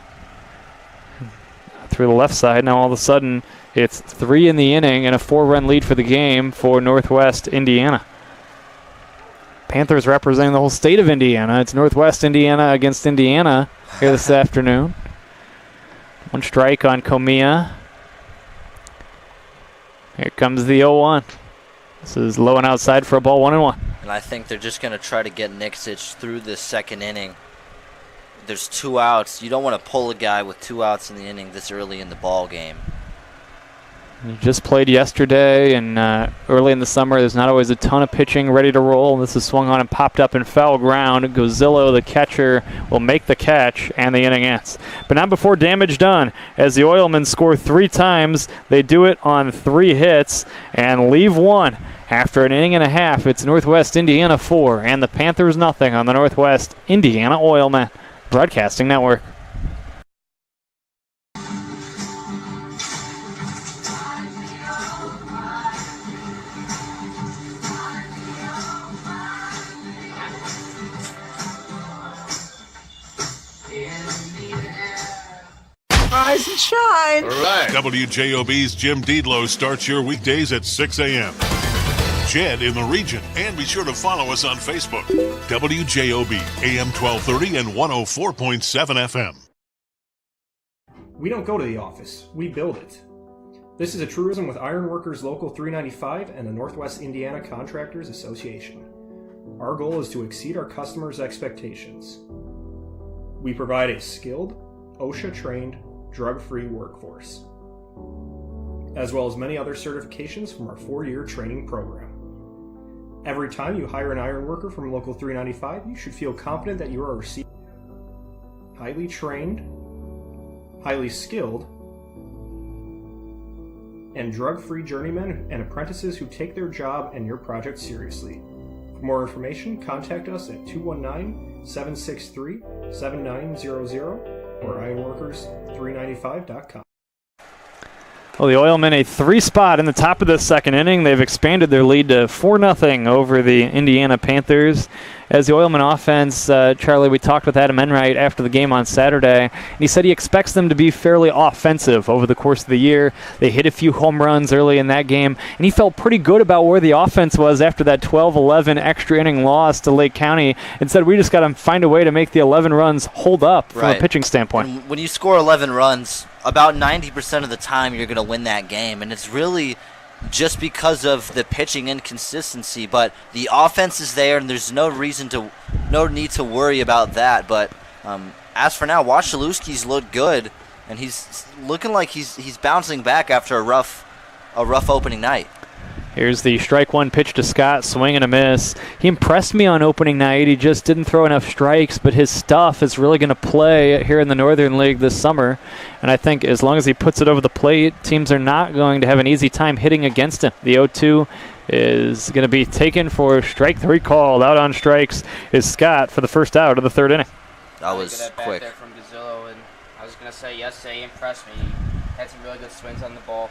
through the left side. Now all of a sudden, it's 3 in the inning and a 4-run lead for the game for Northwest Indiana. Panthers representing the whole state of Indiana. It's Northwest Indiana against Indiana here this afternoon. 1 strike on Comia. Here comes the 0-1. This is low and outside for a ball, 1-1. and I think they're just going to try to get Nixich through this second inning. There's 2 outs. You don't want to pull a guy with 2 outs in the inning this early in the ball game. You just played yesterday, and early in the summer, there's not always a ton of pitching ready to roll. This is swung on and popped up in foul ground. Gozillo, the catcher, will make the catch, and the inning ends. But not before damage done. As the Oilmen score 3 times, they do it on 3 hits and leave 1. After an inning and a half, it's Northwest Indiana 4 and the Panthers nothing on the Northwest Indiana Oilmen Broadcasting Network. Rise and shine. All right. WJOB's Jim Deedlow starts your weekdays at 6 a.m. Jed in the region. And be sure to follow us on Facebook. WJOB, AM 1230 and 104.7 FM. We don't go to the office. We build it. This is a truism with Ironworkers Local 395 and the Northwest Indiana Contractors Association. Our goal is to exceed our customers' expectations. We provide a skilled, OSHA-trained, drug-free workforce, as well as many other certifications from our 4-year training program. Every time you hire an iron worker from Local 395, you should feel confident that you are receiving highly trained, highly skilled, and drug-free journeymen and apprentices who take their job and your project seriously. For more information, contact us at 219-763-7900 or ironworkers395.com. Well, the Oilmen a 3 spot in the top of the second inning. They've expanded their lead to 4-0 over the Indiana Panthers. As the Oilmen offense, Charlie, we talked with Adam Enright after the game on Saturday, and he said he expects them to be fairly offensive over the course of the year. They hit a few home runs early in that game, and he felt pretty good about where the offense was after that 12-11 extra inning loss to Lake County, and said we just got to find a way to make the 11 runs hold up from a pitching standpoint. And when you score 11 runs, about 90% of the time you're going to win that game, and it's really just because of the pitching inconsistency, but the offense is there and there's no need to worry about that. But as for now, Wasilewski's looked good, and he's looking like he's bouncing back after a rough opening night. Here's the strike 1 pitch to Scott, swing and a miss. He impressed me on opening night. He just didn't throw enough strikes, but his stuff is really going to play here in the Northern League this summer. And I think as long as he puts it over the plate, teams are not going to have an easy time hitting against him. The 0-2 is going to be taken for strike 3 called. Out on strikes is Scott for the first out of the 3rd inning. That was quick. There from Gozillo, and I was going to say yesterday he impressed me. He had some really good swings on the ball.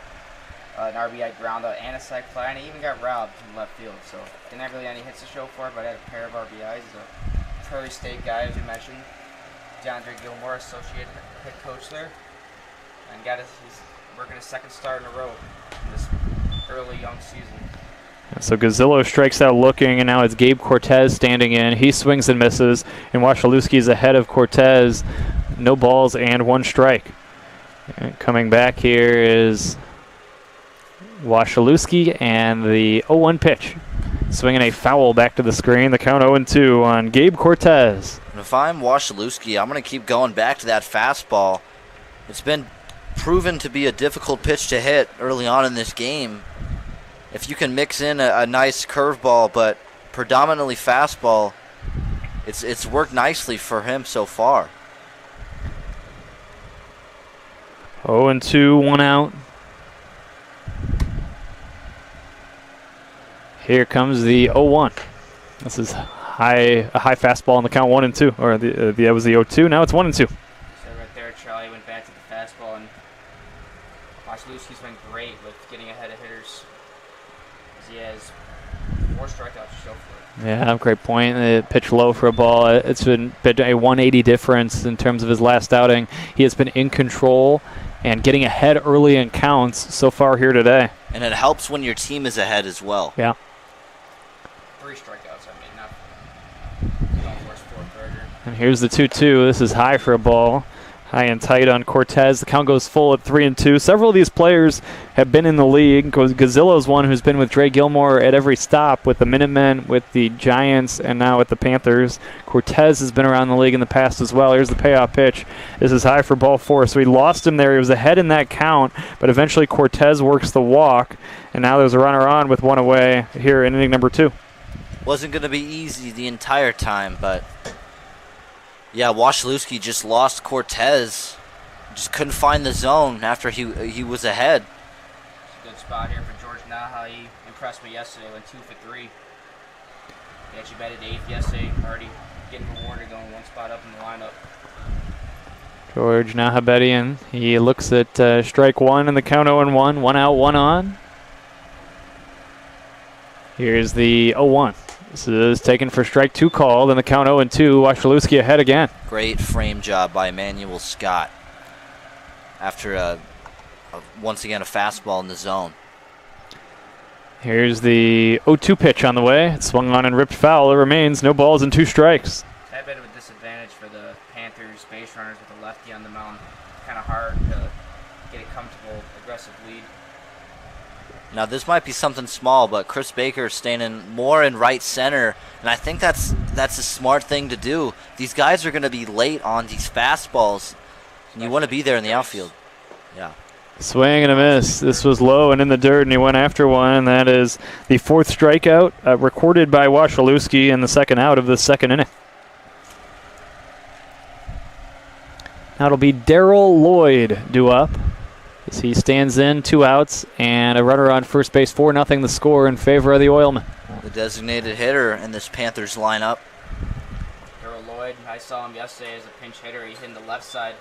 An RBI ground out and a sac fly, and he even got robbed from left field. So didn't have really any hits to show for it, but had a pair of RBIs. He's a Prairie State guy, as you mentioned. DeAndre Gilmore, associate head coach there, and he's working his 2nd start in a row in this early young season. So Gozillo strikes out looking, and now it's Gabe Cortez standing in. He swings and misses, and Wasilewski's ahead of Cortez. No balls and 1 strike. And coming back here is Wasilewski, and the 0-1 pitch. Swinging a foul back to the screen. The count 0-2 on Gabe Cortez. And if I'm Wasilewski, I'm going to keep going back to that fastball. It's been proven to be a difficult pitch to hit early on in this game. If you can mix in a nice curveball, but predominantly fastball, it's worked nicely for him so far. 0-2, 1 out. Here comes the 0-1. This is a high fastball on the count 1-2, or that was the 0-2. Now it's 1-2. So right there, Charlie went back to the fastball, and Wasilewski's been great with getting ahead of hitters. He has 4 strikeouts to show for it. Yeah, great point. Pitch low for a ball. It's been a 180 difference in terms of his last outing. He has been in control and getting ahead early in counts so far here today. And it helps when your team is ahead as well. Yeah. 3 strikeouts, not force 4 burger. And here's the 2-2. This is high for a ball. high and tight on Cortez. The count goes full at 3-2. Several of these players have been in the league. Gazillo's one who's been with Dre Gilmore at every stop, with the Minutemen, with the Giants, and now with the Panthers. Cortez has been around the league in the past as well. Here's the payoff pitch. This is high for ball 4, so he lost him there. He was ahead in that count, but eventually Cortez works the walk, and now there's a runner on with one away here in inning number 2. Wasn't going to be easy the entire time, but yeah, Wasilewski just lost Cortez. Just couldn't find the zone after he was ahead. Good spot here for George Naha. He impressed me yesterday. Went 2 for 3. He actually batted 8th yesterday. Already getting rewarded, going one spot up in the lineup. George Nahabedian, he looks at strike 1 and the count 0-1. 1 out, 1 on. Here's the 0-1. This is taken for strike 2 called, and the count 0-2. Wasilewski ahead again. Great frame job by Emmanuel Scott after once again a fastball in the zone. Here's the 0-2 pitch on the way. It's swung on and ripped foul. It remains no balls and 2 strikes. It's a bit of a disadvantage for the Panthers base runners with a lefty on the mound. Kind of hard to get a comfortable, aggressive lead. Now this might be something small, but Chris Baker standing more in right center, and I think that's a smart thing to do. These guys are going to be late on these fastballs, and you want to be there in the outfield. Yeah. Swing and a miss. This was low and in the dirt, and he went after one, and that is the 4th strikeout recorded by Wasilewski in the 2nd out of the 2nd inning. Now it'll be Darrell Lloyd due up as he stands in, 2 outs, and a runner on first base. 4-0 the score in favor of the Oilmen. The designated hitter in this Panthers lineup. Darrell Lloyd, I saw him yesterday as a pinch hitter. He hit in the left side,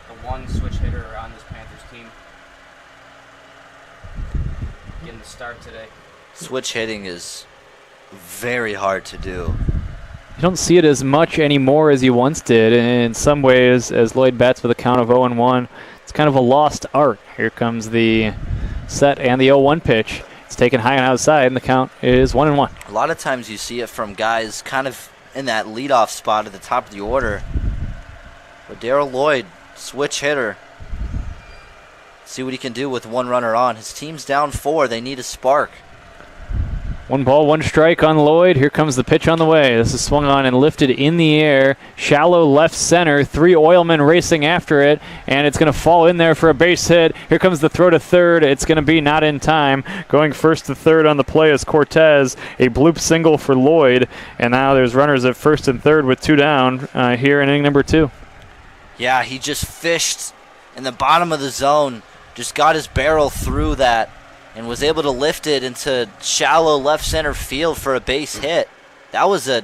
the one switch hitter on this Panthers team. Getting the start today. Switch hitting is very hard to do. You don't see it as much anymore as you once did. In some ways, as Lloyd bats with a count of 0-1, it's kind of a lost art. Here comes the set and the 0-1 pitch. It's taken high and outside, and the count is 1-1. A lot of times you see it from guys kind of in that leadoff spot at the top of the order. But Darrell Lloyd, switch hitter. See what he can do with 1 runner on. His team's down 4. They need a spark. 1 ball, 1 strike on Lloyd. Here comes the pitch on the way. This is swung on and lifted in the air. Shallow left center. 3 Oilmen racing after it, and it's going to fall in there for a base hit. Here comes the throw to third. It's going to be not in time. Going first to third on the play is Cortez. A bloop single for Lloyd, and now there's runners at first and third with 2 down here in inning number 2. Yeah, he just fished in the bottom of the zone, just got his barrel through that, and was able to lift it into shallow left center field for a base hit. That was a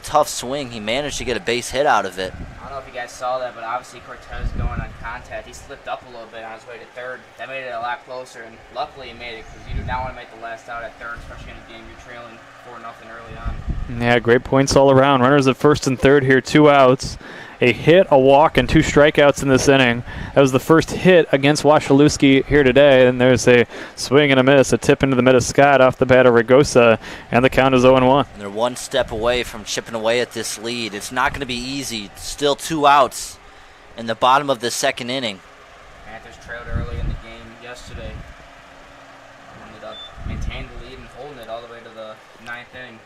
tough swing. He managed to get a base hit out of it. I don't know if you guys saw that, but obviously Cortez going on contact. He slipped up a little bit on his way to third. That made it a lot closer, and luckily he made it, because you do not want to make the last out at third, especially in a game you're trailing 4-0 early on. Yeah, great points all around. Runners at first and third here, 2 outs. A hit, a walk, and 2 strikeouts in this inning. That was the first hit against Wasilewski here today. And there's a swing and a miss, a tip into the mid of Scott off the bat of Ragosa, and the count is 0-1. And they're 1 step away from chipping away at this lead. It's not going to be easy. Still 2 outs in the bottom of the 2nd inning. Panthers trailed early in the game yesterday. Ended up maintaining the lead and holding it all the way to the 9th inning.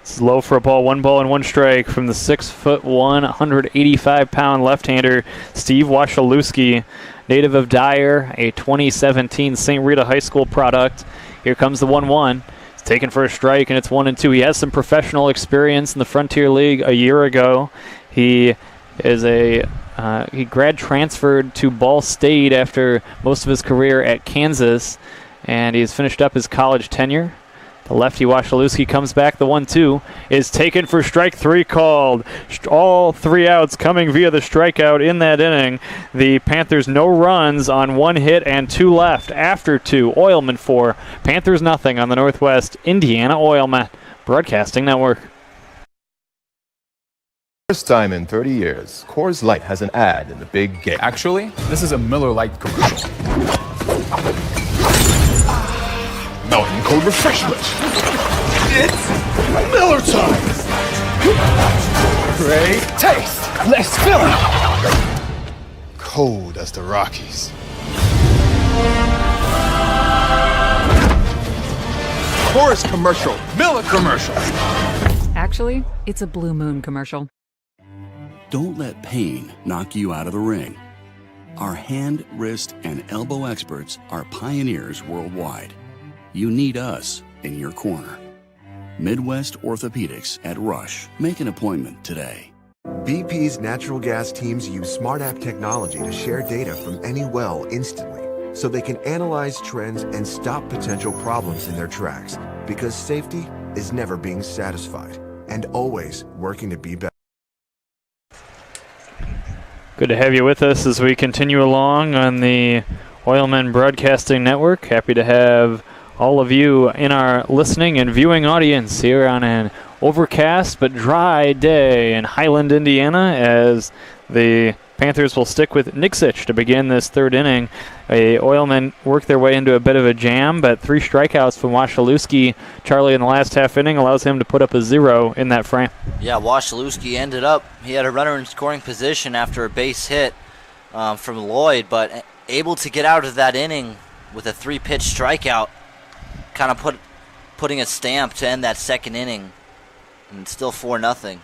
It's low for a ball, 1 ball and 1 strike from the 6'1", 185-pound left-hander Steve Wasilewski, native of Dyer, a 2017 St. Rita High School product. Here comes the 1-1. It's taken for a strike, and it's 1-2. He has some professional experience in the Frontier League a year ago. He is he grad transferred to Ball State after most of his career at Kansas, and he's finished up his college tenure. The lefty Wasilewski comes back. The 1-2 is taken for strike 3 called. All 3 outs coming via the strikeout in that inning. The Panthers no runs on 1 hit and 2 left after 2. Oilmen 4, Panthers nothing on the Northwest Indiana Oilmen Broadcasting Network. First time in 30 years, Coors Light has an ad in the big game. Actually, this is a Miller Lite commercial. Mountain Cold Refreshment. It's Miller time! Great taste. Let's fill it. Cold as the Rockies. Coors commercial. Miller commercial. Actually, it's a Blue Moon commercial. Don't let pain knock you out of the ring. Our hand, wrist, and elbow experts are pioneers worldwide. You need us in your corner. Midwest Orthopedics at Rush. Make an appointment today. BP's natural gas teams use smart app technology to share data from any well instantly, so they can analyze trends and stop potential problems in their tracks, because safety is never being satisfied and always working to be better. Good to have you with us as we continue along on the Oilmen Broadcasting Network. Happy to have all of you in our listening and viewing audience here on an overcast but dry day in Highland, Indiana, as the Panthers will stick with Nixich to begin this third inning. The Oilmen work their way into a bit of a jam, but 3 strikeouts from Wasilewski, Charlie, in the last half inning allows him to put up a 0 in that frame. Yeah, Wasilewski he had a runner in scoring position after a base hit from Lloyd, but able to get out of that inning with a 3-pitch strikeout, kind of putting a stamp to end that second inning, and it's still 4-0.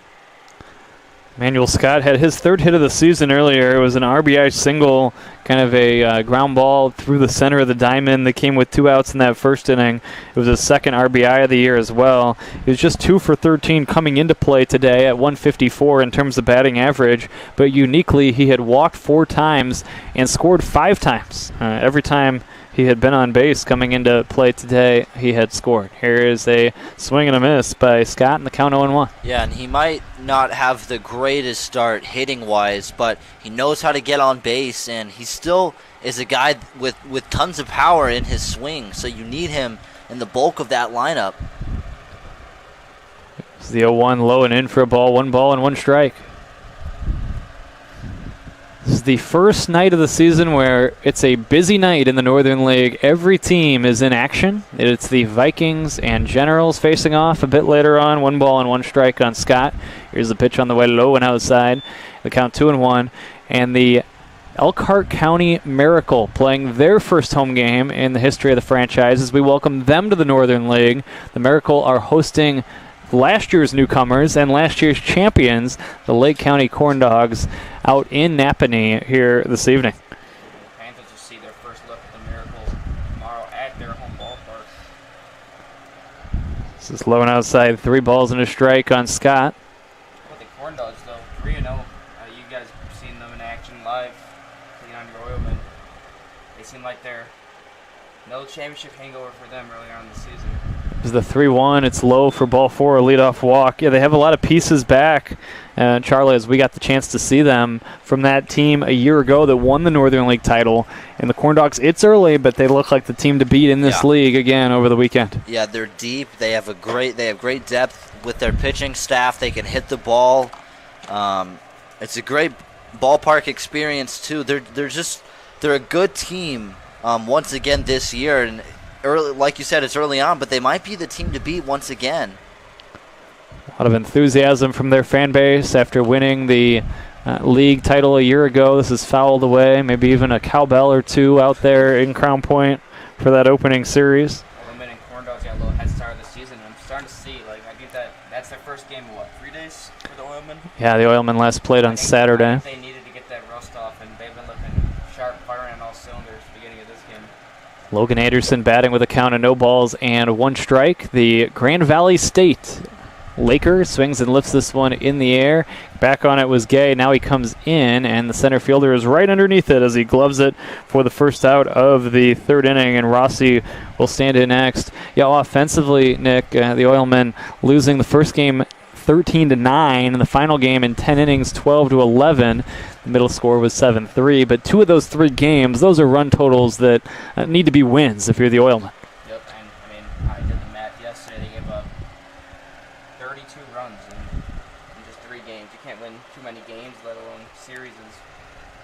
Manuel Scott had his 3rd hit of the season earlier. It was an RBI single, kind of a ground ball through the center of the diamond that came with 2 outs in that first inning. It was his 2nd RBI of the year as well. He was just 2 for 13 coming into play today at 154 in terms of batting average, but uniquely he had walked 4 times and scored 5 times. Every time he had been on base coming into play today, he had scored. Here is a swing and a miss by Scott in the count 0-1. Yeah, and he might not have the greatest start hitting-wise, but he knows how to get on base, and he still is a guy with tons of power in his swing, so you need him in the bulk of that lineup. It's the 0-1 low and in for a ball, 1 ball and 1 strike. This is the first night of the season where it's a busy night in the Northern League. Every team is in action. It's the Vikings and Generals facing off a bit later on. 1 ball and 1 strike on Scott. Here's the pitch on the way low and outside. The count 2-1. And the Elkhart County Miracle playing their first home game in the history of the franchise as we welcome them to the Northern League. The Miracle are hosting last year's newcomers and last year's champions, the Lake County Corn Dogs, out in Napanee here this evening. The Panthers will see their first look at the Miracle tomorrow at their home ballpark. This is low and outside, 3 balls and a strike on Scott. With the Corn Dogs, though, 3-0. You guys have seen them in action live, taking on your Oilmen. They seem like they're no championship hangover for them earlier on in the season. This is the 3-1. It's low for ball 4, a leadoff walk. Yeah, they have a lot of pieces back. Charlie, as we got the chance to see them from that team a year ago that won the Northern League title. And the Corn Dogs, it's early, but they look like the team to beat in this league again over the weekend. Yeah, they're deep. They have great depth with their pitching staff. They can hit the ball. It's a great ballpark experience too. They're a good team once again this year, and early, like you said, it's early on, but they might be the team to beat once again. A lot of enthusiasm from their fan base after winning the league title a year ago. This is fouled away. Maybe even a cowbell or 2 out there in Crown Point for that opening series. Oilmen and Corn Dogs got a little head start of the season, and I'm starting to see, I think that's their first game in, 3 days for the Oilmen? Yeah, the Oilmen last played on Saturday. They needed to get that rust off, and they've been looking sharp, firing on all cylinders at the beginning of this game. Logan Anderson batting with a count of 0 balls and 1 strike. The Grand Valley State Laker swings and lifts this one in the air. Back on it was Gay. Now he comes in, and the center fielder is right underneath it as he gloves it for the first out of the 3rd inning, and Rossi will stand in next. Yeah, offensively, Nick, the Oilmen losing the first game 13-9, and the final game in 10 innings 12-11. The middle score was 7-3, but 2 of those 3 games, those are run totals that need to be wins if you're the Oilmen. Yep, and I did the math yesterday. They gave up 32 runs in just 3 games. You can't win too many games, let alone series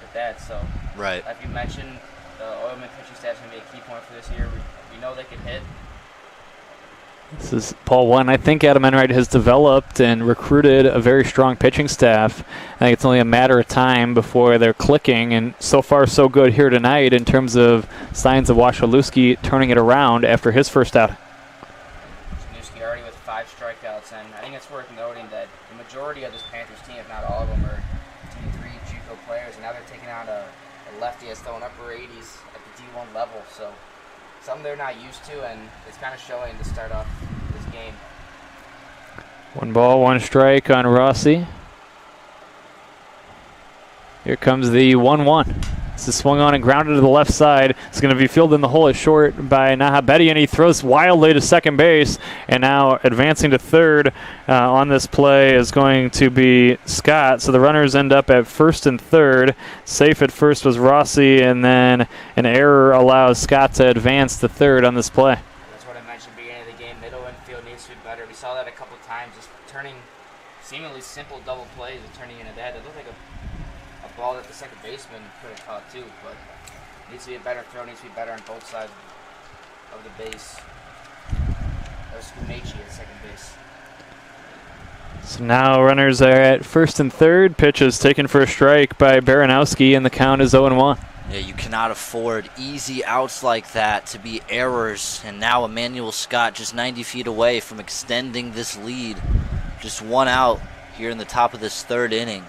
with that. So, right. Like you mentioned, the Oilmen pitching staff is going to be a key point for this year. We know they can hit. This is Paul One. I think Adam Enright has developed and recruited a very strong pitching staff. I think it's only a matter of time before they're clicking, and so far so good here tonight in terms of signs of Wasilewski turning it around after his first out. Wisniewski already with 5 strikeouts, and I think it's worth noting that the majority of this Panthers team, if not all of them, are D3 JUCO players, and now they're taking on a lefty that's throwing upper 80s at the D1 level, so something they're not used to, and it's kind of showing to start off this game. 1 ball, 1 strike on Rossi. Here comes the 1-1. This is swung on and grounded to the left side. It's going to be fielded in the hole at short by Nahabedi, and he throws wildly to second base. And now advancing to third on this play is going to be Scott. So the runners end up at first and third. Safe at first was Rossi, and then an error allows Scott to advance to third on this play. That's what I mentioned at the beginning of the game. Middle infield needs to be better. We saw that a couple times, just turning seemingly simple double plays and turning into that. It looked like a ball that the second baseman could have caught too, but needs to be a better throw, needs to be better on both sides of the base. That was Skumechi at second base. So now runners are at first and third. Pitch is taken for a strike by Baranowski, and the count is 0-1. Yeah, you cannot afford easy outs like that to be errors, and now Emmanuel Scott just 90 feet away from extending this lead. Just 1 out here in the top of this 3rd inning.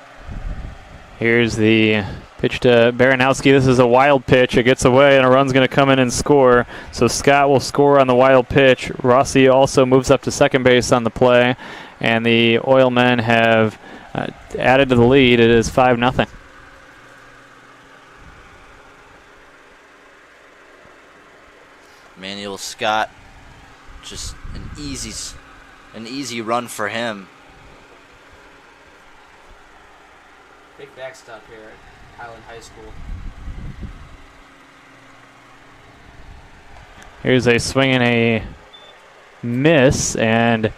Here's the pitch to Baranowski. This is a wild pitch. It gets away, and a run's going to come in and score. So Scott will score on the wild pitch. Rossi also moves up to second base on the play, and the Oilmen have added to the lead. It is 5-0. Emmanuel Scott, just an easy run for him. Big backstop here at Highland High School. Here's a swing and a miss, and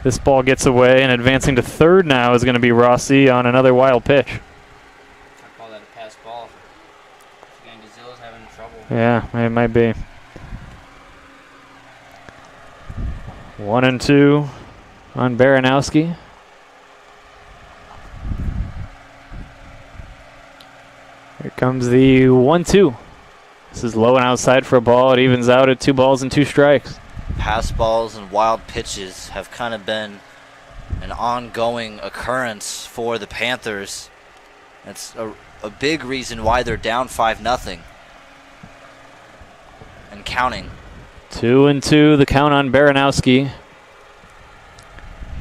this ball gets away, and advancing to third now is going to be Rossi on another wild pitch. I call that a pass ball. Again, Gazilla's having trouble. Yeah, it might be. 1-2 on Baranowski. Here comes the 1-2. This is low and outside for a ball. It evens out at 2 balls and 2 strikes. Pass balls and wild pitches have kind of been an ongoing occurrence for the Panthers. That's a big reason why they're down 5-0 and counting. 2-2, the count on Baranowski.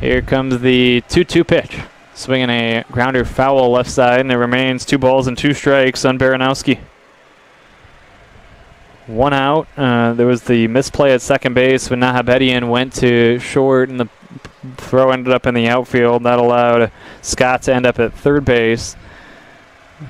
Here comes the 2-2 pitch. Swinging a grounder foul left side, and it remains 2 balls and 2 strikes on Baranowski. 1 out. There was the misplay at second base when Nahabedian went to short, and the throw ended up in the outfield. That allowed Scott to end up at third base.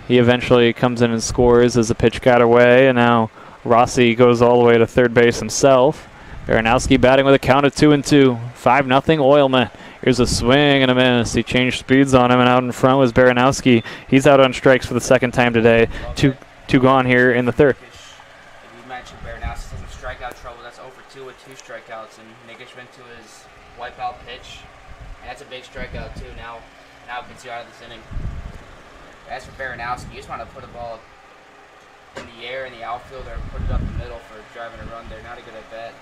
He eventually comes in and scores as the pitch got away, and now Rossi goes all the way to third base himself. Baranowski batting with a count of 2-2. 5-0 Oilmen. Here's a swing and a miss. He changed speeds on him, and out in front was Baranowski. He's out on strikes for the 2nd time today. Two gone here in the 3rd. You mentioned Baranowski has some strikeout trouble. That's 0-2 with 2 strikeouts, and Nikic went to his wipeout pitch, and that's a big strikeout too. Now it gets you out of this inning. As for Baranowski, you just want to put a ball in the air in the outfield or put it up the middle for driving a run. They're not a good at bat.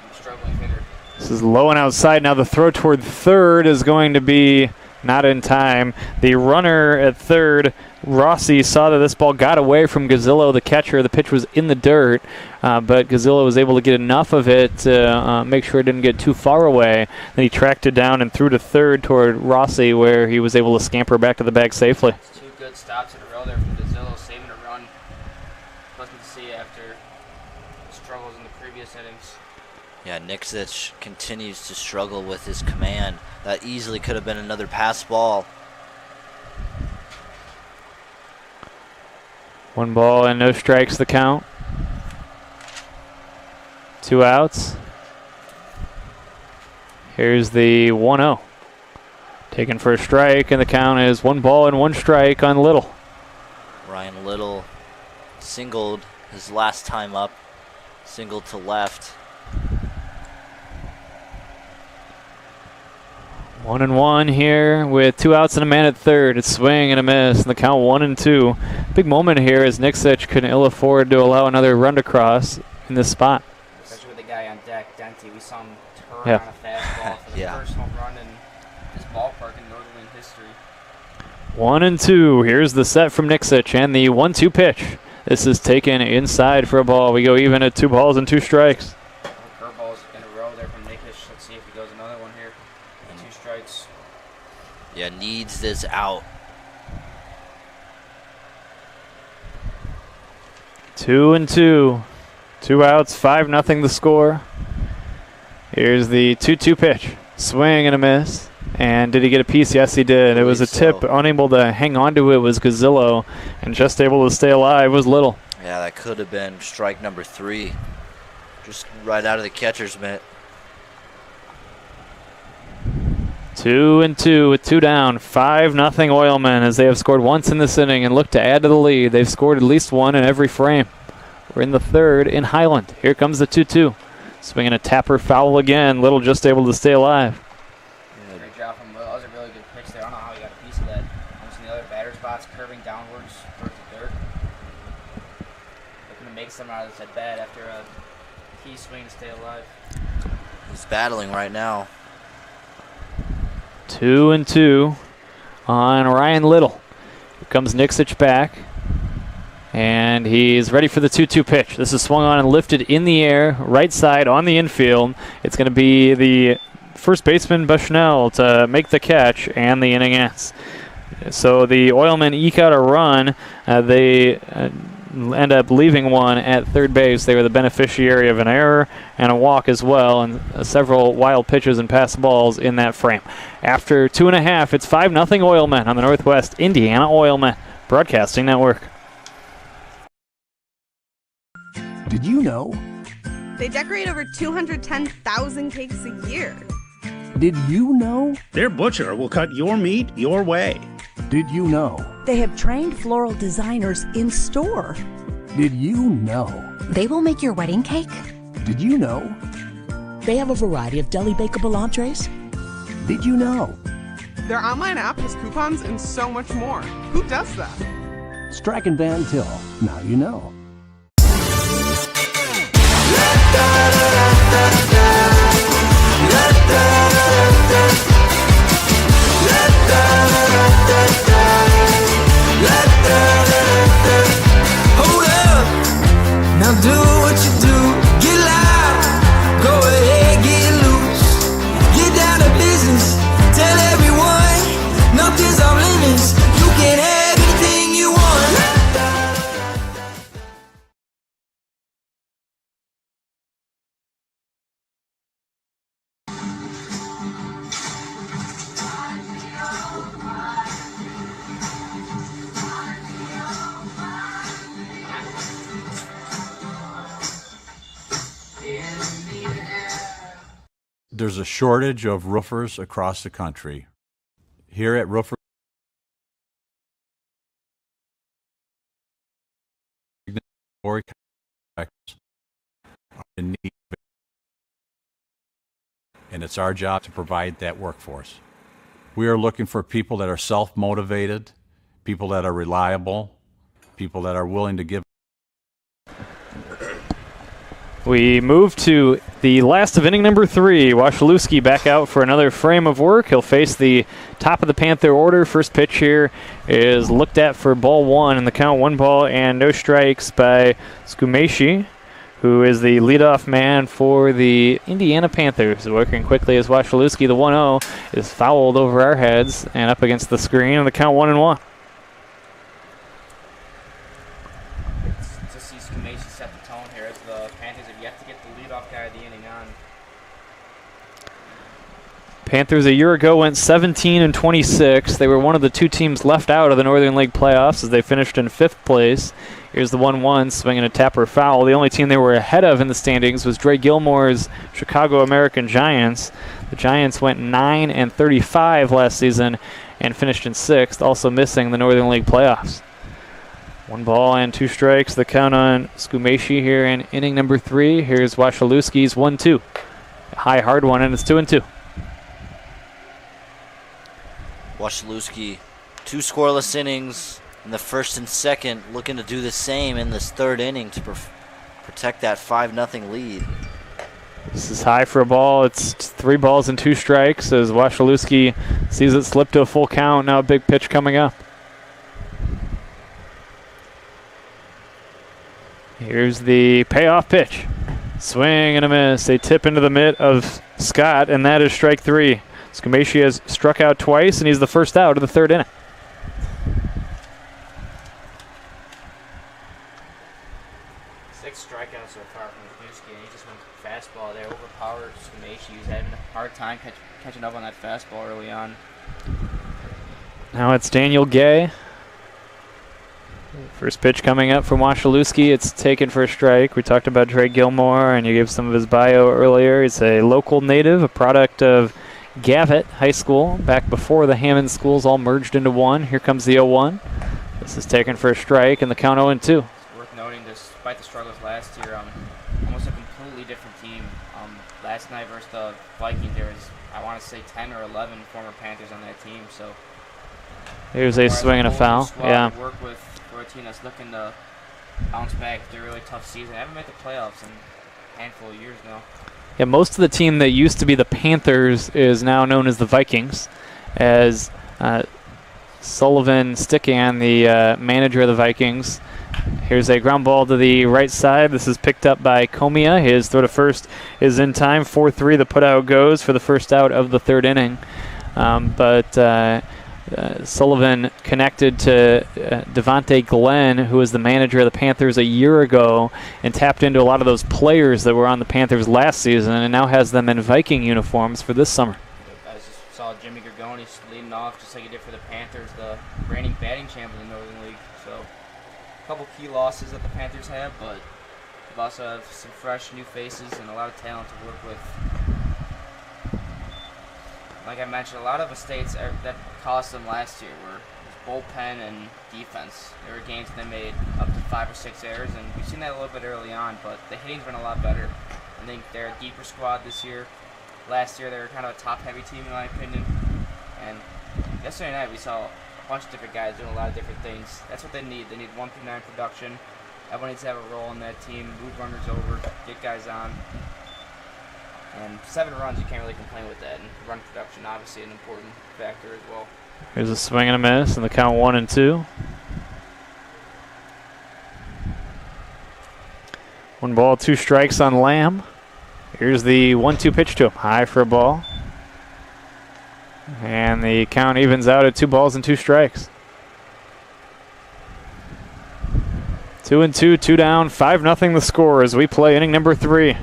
I'm a struggling hitter. This is low and outside. Now the throw toward third is going to be not in time. The runner at third, Rossi, saw that this ball got away from Gazillo, the catcher. The pitch was in the dirt, but Gazillo was able to get enough of it to make sure it didn't get too far away. Then he tracked it down and threw to third toward Rossi, where he was able to scamper back to the bag safely. It's 2 good stops in a row there from Gazillo, saving a run. Pleasant to see after struggles in the previous innings. Yeah, Nikic continues to struggle with his command. That easily could have been another pass ball. 1 ball and no strikes the count. 2 outs. Here's the 1-0. Taken for a strike, and the count is 1 ball and 1 strike on Little. Ryan Little singled his last time up. Singled to left. 1-1 here with 2 outs and a man at third. It's swing and a miss, and the count 1-2. Big moment here as Nixich can ill afford to allow another run to cross in this spot. Especially with the guy on deck, Denty. We saw him turn on a fastball for the first home run in this ballpark in Northern history. 1-2. Here's the set from Nixich and the 1-2 pitch. This is taken inside for a ball. We go even at 2 balls and 2 strikes. Curveballs in a row there from Nixich. Let's see if he goes another one here. 2 strikes. Yeah, needs this out. 2-2. 2 outs, 5-0 the score. Here's the 2-2 pitch. Swing and a miss. And did he get a piece? Yes, he did. It was a tip. Unable to hang on to it was Gazzillo. And just able to stay alive was Little. Yeah, that could have been strike number 3. Just right out of the catcher's mitt. 2-2 with 2 down. 5-0 Oilmen as they have scored once in this inning and look to add to the lead. They've scored at least one in every frame. We're in the third in Highland. Here comes the 2-2. Swinging a tapper foul again. Little just able to stay alive. Great job from Little. That was a really good pitch there. I don't know how he got a piece of that. Almost in the other batter spots, curving downwards towards the dirt. Looking to make something out of this at bat after a key swing to stay alive. He's battling right now. 2-2 on Ryan Little. Here comes Nixich back. And he's ready for the 2-2 pitch. This is swung on and lifted in the air, right side on the infield. It's going to be the first baseman Bushnell to make the catch, and the inning ends. So the Oilmen eke out a run. They end up leaving one at third base. They were the beneficiary of an error and a walk as well, and several wild pitches and pass balls in that frame. After 2.5, it's 5-0 Oilmen on the Northwest Indiana Oilmen Broadcasting Network. Did you know? They decorate over 210,000 cakes a year. Did you know? Their butcher will cut your meat your way. Did you know? They have trained floral designers in store. Did you know? They will make your wedding cake. Did you know? They have a variety of deli bakeable entrees. Did you know? Their online app has coupons and so much more. Who does that? Strack and Van Til. Now you know. Hold up, now do what you do, get loud, go ahead, get loose, get down to business, tell everyone, nothing's off limits, you can have anything you want. There's a shortage of roofers across the country. Here at Roofer, in need, and it's our job to provide that workforce. We are looking for people that are self-motivated, people that are reliable, people that are willing to give. We move to the last of inning number 3. Wasilewski back out for another frame of work. He'll face the top of the Panther order. First pitch here is looked at for ball 1, and the count 1 ball and no strikes by Skumeshi, who is the leadoff man for the Indiana Panthers. Working quickly as Wasilewski, the 1-0, is fouled over our heads and up against the screen, and the count 1-1. To see Skumeshi set the tone here as the Panthers have yet to get the leadoff guy of the inning on. Panthers a year ago went 17-26. They were one of the 2 teams left out of the Northern League playoffs as they finished in 5th place. Here's the 1-1, swinging a tapper foul. The only team they were ahead of in the standings was Dre Gilmore's Chicago American Giants. The Giants went 9-35 last season and finished in 6th, also missing the Northern League playoffs. 1 ball and 2 strikes. The count on Skumeshi here in inning number 3. Here's Wasilewski's 1-2. High, hard one, and it's 2-2. Wasilewski, 2 scoreless innings in the first and second, looking to do the same in this third inning to protect that 5-0 lead. This is high for a ball. It's 3 balls and 2 strikes as Wasilewski sees it slip to a full count. Now a big pitch coming up. Here's the payoff pitch. Swing and a miss. A tip into the mitt of Scott, and that is strike 3. Scamacia has struck out twice, and he's the first out of the third inning. Strikeouts so far from Wisniewski, and he just went fastball there, overpowered Scamacia. He was having a hard time catching up on that fastball early on. Now it's Daniel Gay. First pitch coming up from Wasilewski. It's taken for a strike. We talked about Trey Gilmore, and you gave some of his bio earlier. He's a local native, a product of Gavitt High School, back before the Hammond schools all merged into one. Here comes the 0-1. This is taken for a strike, and the count 0-2. Worth noting, despite the struggles last year, almost a completely different team. Last night versus the Vikings, there was, I want to say, 10 or 11 former Panthers on that team. So here's a swing and a foul. Yeah. Work with for a team that's looking to bounce back after a really tough season. They haven't made the playoffs in a handful of years now. Yeah, most of the team that used to be the Panthers is now known as the Vikings, as Sullivan Stickan, the manager of the Vikings. Here's a ground ball to the right side. This is picked up by Comia. His throw to first is in time. 4-3, the putout goes for the first out of the third inning. But Sullivan connected to Devontae Glenn, who was the manager of the Panthers a year ago, and tapped into a lot of those players that were on the Panthers last season and now has them in Viking uniforms for this summer. I just saw Jimmy Gorgoni leading off just like he did for the Panthers, the reigning batting champ in the Northern League. So a couple key losses that the Panthers have, but they also have some fresh new faces and a lot of talent to work with. Like I mentioned, a lot of mistakes that cost them last year were bullpen and defense. There were games they made up to 5 or 6 errors, and we've seen that a little bit early on, but the hitting's been a lot better. I think they're a deeper squad this year. Last year, they were kind of a top-heavy team, in my opinion. And yesterday night, we saw a bunch of different guys doing a lot of different things. That's what they need. They need 1 through 9 production. Everyone needs to have a role in that team, move runners over, get guys on. And 7 runs, you can't really complain with that. And run production, obviously, an important factor as well. Here's a swing and a miss, and the count 1-2. 1 ball, 2 strikes on Lamb. Here's the 1-2 pitch to him. High for a ball. And the count evens out at 2 balls and 2 strikes. 2-2, 2 down, 5-0 the score as we play inning number 3.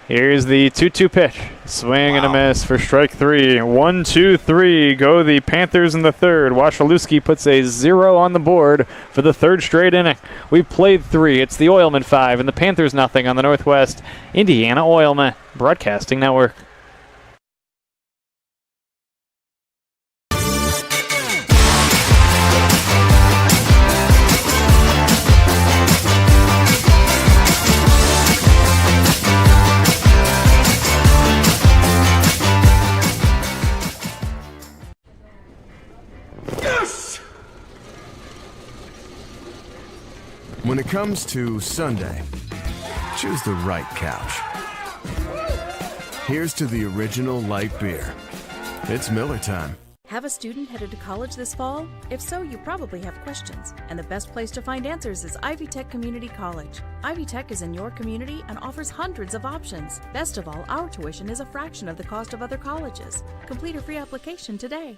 Here's the 2-2 pitch. Swing and a miss for strike 3. 1, 2, 3. Go the Panthers in the third. Wasilewski puts a 0 on the board for the third straight inning. We've played 3. It's the Oilmen 5 and the Panthers 0 on the Northwest Indiana Oilmen Broadcasting Network. When it comes to Sunday, choose the right couch. Here's to the original light beer. It's Miller time. Have a student headed to college this fall? If so, you probably have questions, and the best place to find answers is Ivy Tech Community College. Ivy Tech is in your community and offers hundreds of options. Best of all, our tuition is a fraction of the cost of other colleges. Complete a free application today.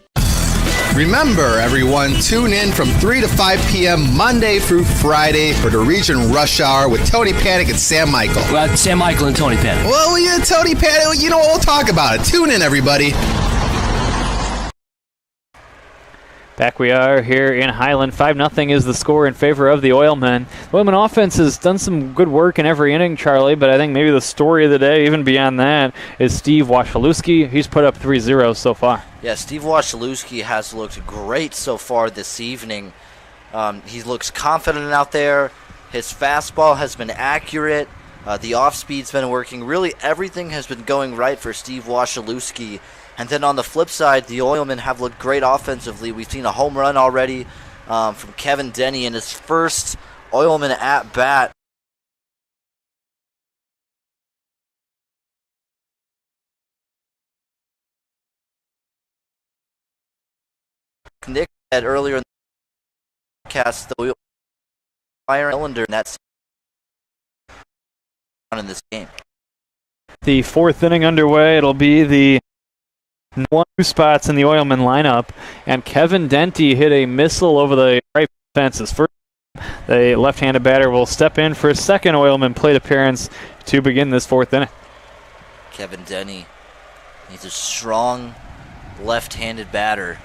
Remember, everyone, tune in from 3 to 5 p.m. Monday through Friday for the Region Rush Hour with Tony Panic and Sam Michael. Well, Sam Michael and Tony Panic. Well, yeah, Tony Panic, you know, we'll talk about it. Tune in, everybody. Back we are here in Highland. 5-0 is the score in favor of the Oilmen. The Oilmen offense has done some good work in every inning, Charlie, but I think maybe the story of the day, even beyond that, is Steve Wasilewski. He's put up 3 zeros so far. Yeah, Steve Wasilewski has looked great so far this evening. He looks confident out there. His fastball has been accurate. The off-speed's been working. Really, everything has been going right for Steve Wasilewski. And then on the flip side, the Oilmen have looked great offensively. We've seen a home run already from Kevin Denny in his first Oilman at bat. Nick said earlier in the cast, the Iron Cylinder, and that's in this game. The fourth inning underway. It'll be the 1-2 spots in the Oilman lineup, and Kevin Denty hit a missile over the right fence. His first, the left-handed batter will step in for a second Oilman plate appearance to begin this fourth inning. Kevin Denny, he's a strong left-handed batter.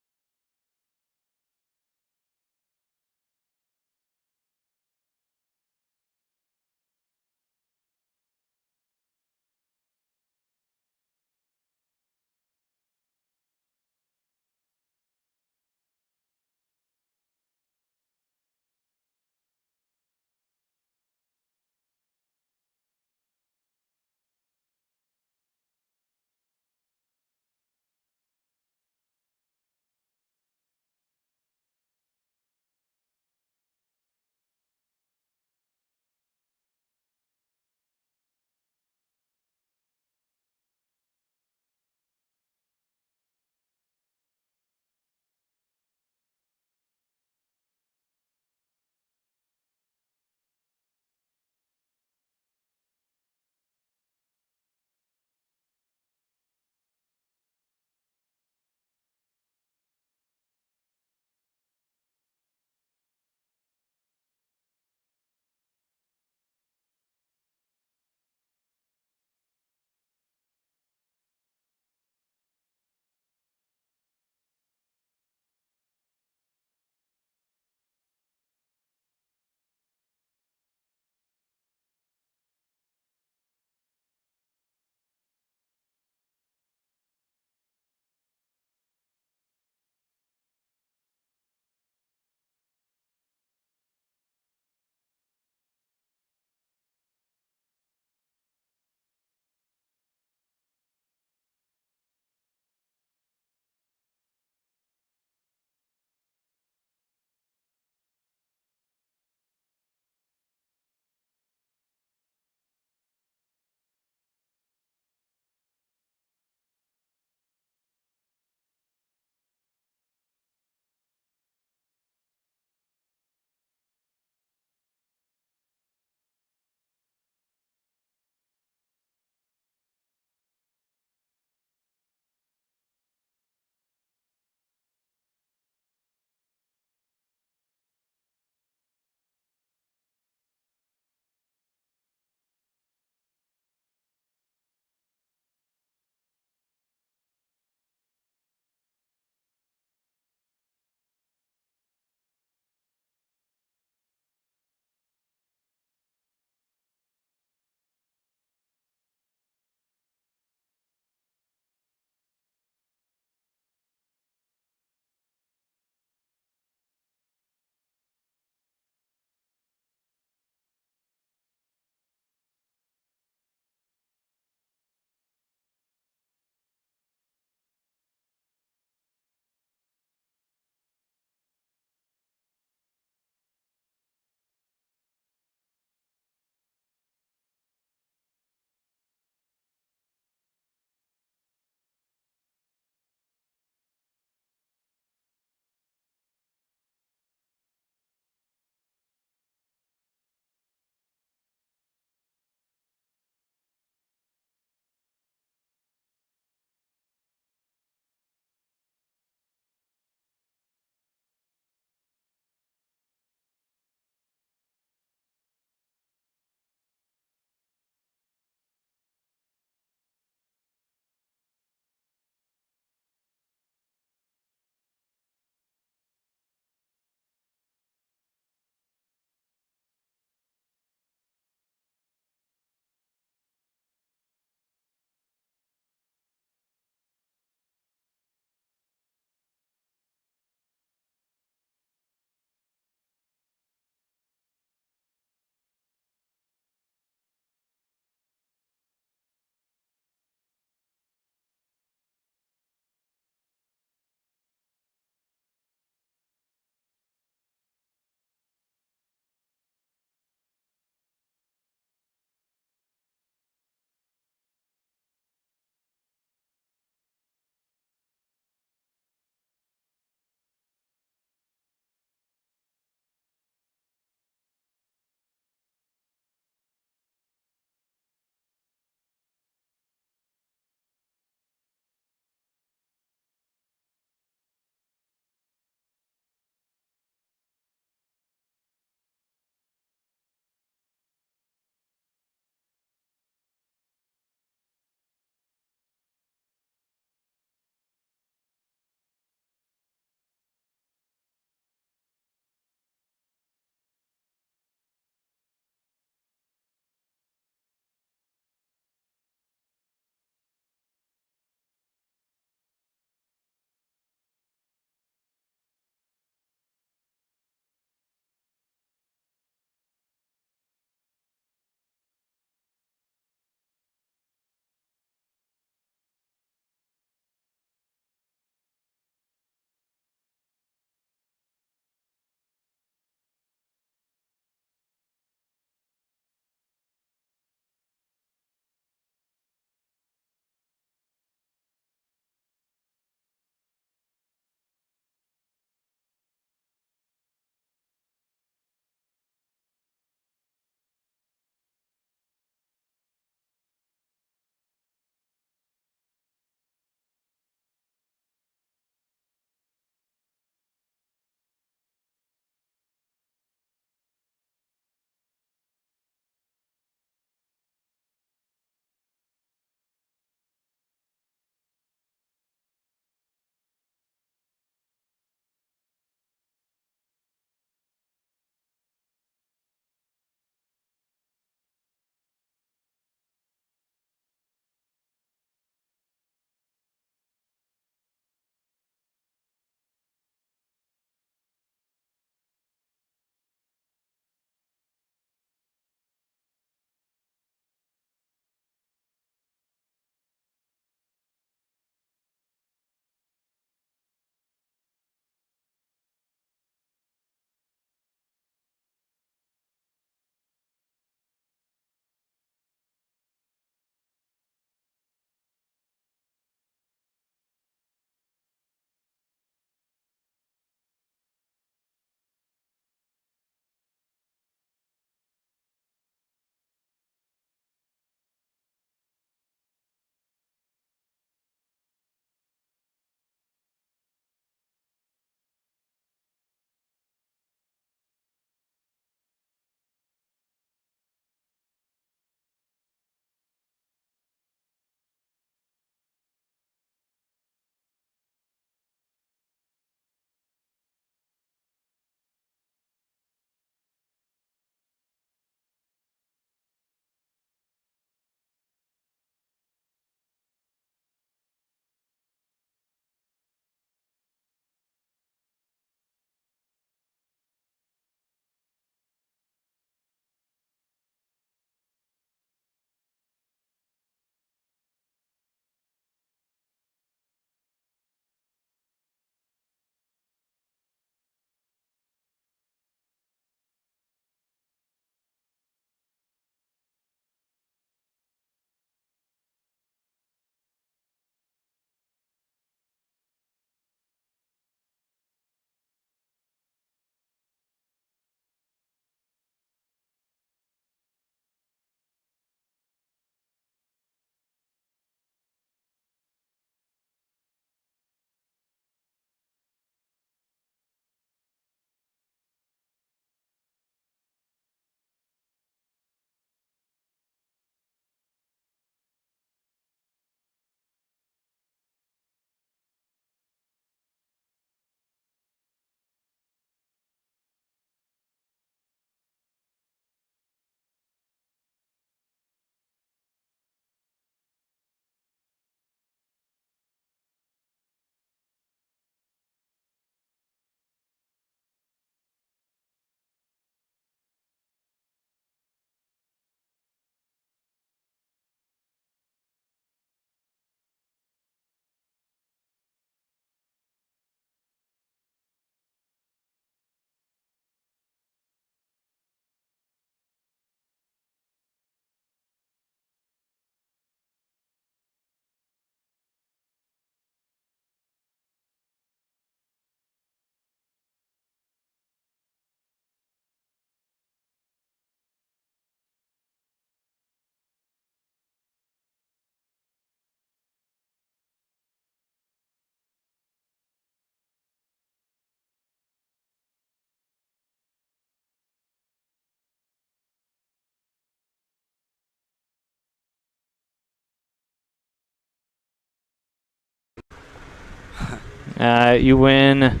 you win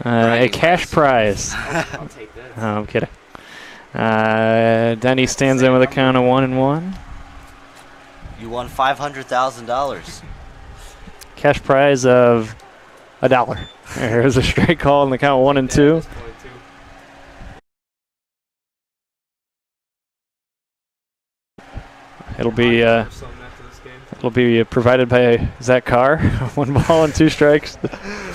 a cash prize. I'll take this. Oh, I'm kidding. Denny stands in with a count of 1-1. You won $500,000. Cash prize of $1. There's a straight call in the count 1 and 2. It'll be provided by Zach Carr. 1 ball and 2 strikes.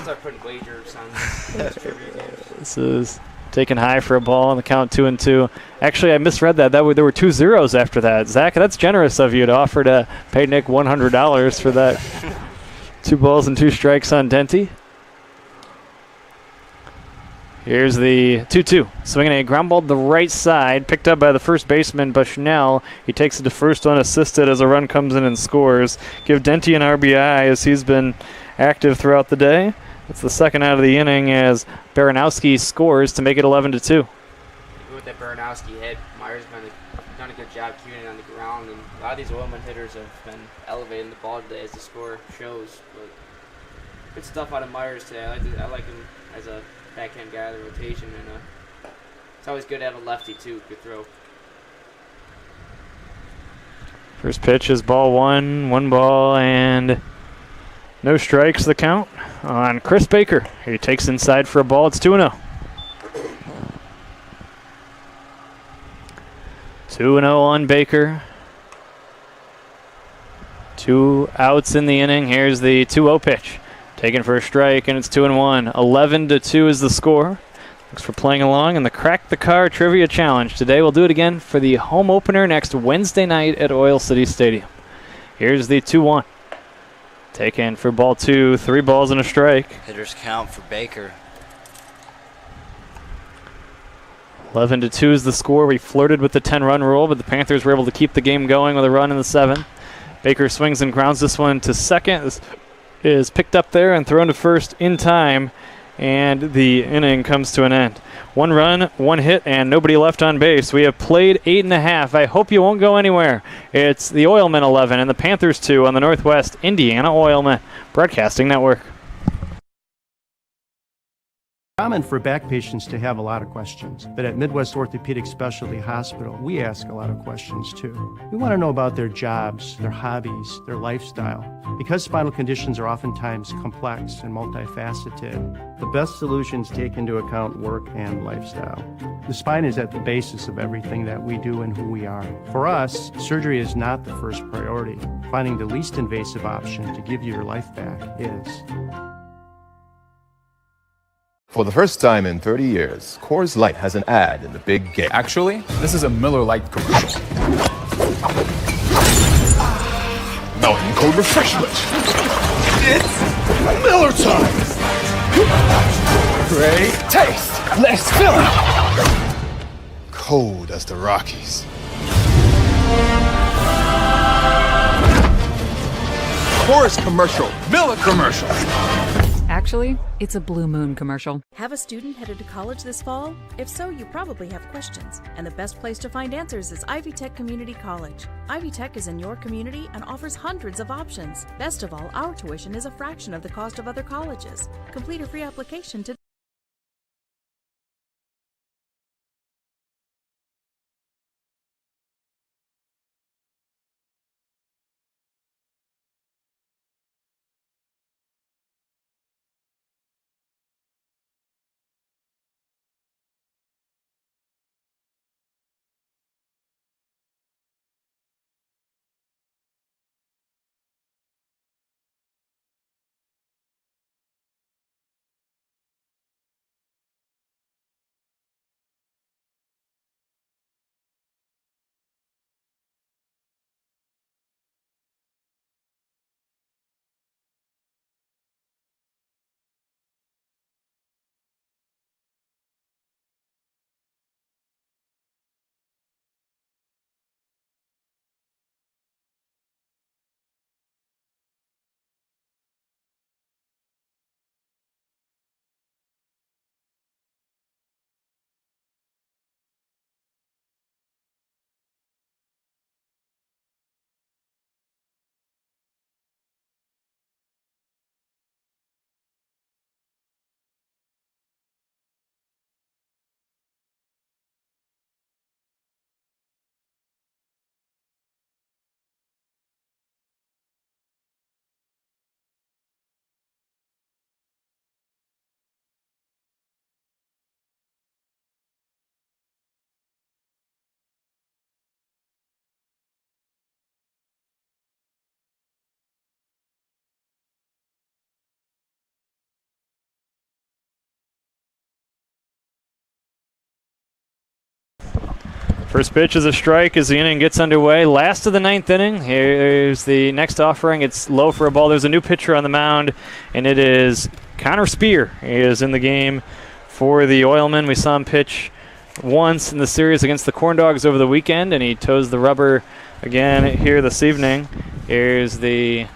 Start putting wagers on these trivia games. This is taken high for a ball on the count 2 and 2. Actually, I misread that. There were 2 zeros after that. Zach, that's generous of you to offer to pay Nick $100 for that. 2 balls and 2 strikes on Denty. Here's the 2-2. Swinging a ground ball to the right side, picked up by the first baseman, Bushnell. He takes it to first unassisted as a run comes in and scores. Give Denty an RBI as he's been active throughout the day. It's the second out of the inning as Baranowski scores to make it 11-2. With that Baranowski hit, Myers has done a good job keeping it on the ground, and a lot of these Oilmen hitters have been elevating the ball today as the score shows. But good stuff out of Myers today. I like him as a backhand guy of the rotation, and it's always good to have a lefty too. Good throw. First pitch is ball 1 ball and no strikes. The count on Chris Baker. He takes inside for a ball. It's 2-0. 2-0 on Baker. 2 outs in the inning. Here's the 2-0 pitch. Taken for a strike, and it's 2-1. 11-2 is the score. Thanks for playing along in the Crack the Car Trivia Challenge. Today we'll do it again for the home opener next Wednesday night at Oil City Stadium. Here's the 2-1. Taken for ball 2, 3 balls and a strike. Hitters count for Baker. 11-2 is the score. We flirted with the 10-run rule, but the Panthers were able to keep the game going with a run in the 7th. Baker swings and grounds this one to second. This is picked up there and thrown to first in time, and the inning comes to an end. 1 run, 1 hit, and nobody left on base. We have played 8.5. I hope you won't go anywhere. It's the Oilmen 11 and the Panthers 2 on the Northwest Indiana Oilmen Broadcasting Network. Common for back patients to have a lot of questions, but at Midwest Orthopedic Specialty Hospital, we ask a lot of questions too. We want to know about their jobs, their hobbies, their lifestyle. Because spinal conditions are oftentimes complex and multifaceted, the best solutions take into account work and lifestyle. The spine is at the basis of everything that we do and who we are. For us, surgery is not the first priority. Finding the least invasive option to give you your life back is. For the first time in 30 years, Coors Light has an ad in the big game. Actually, this is a Miller Lite commercial. Mountain Cold Refreshment. It's Miller time. Great taste. Less filling. Cold as the Rockies. Coors commercial. Miller commercial. Actually, it's a Blue Moon commercial. Have a student headed to college this fall? If so, you probably have questions. And the best place to find answers is Ivy Tech Community College. Ivy Tech is in your community and offers hundreds of options. Best of all, our tuition is a fraction of the cost of other colleges. Complete a free application today. First pitch is a strike as the inning gets underway. Last of the 9th inning. Here's the next offering. It's low for a ball. There's a new pitcher on the mound, and it is Connor Spear. He is in the game for the Oilmen. We saw him pitch once in the series against the Corn Dogs over the weekend, and he toes the rubber again here this evening. Here's the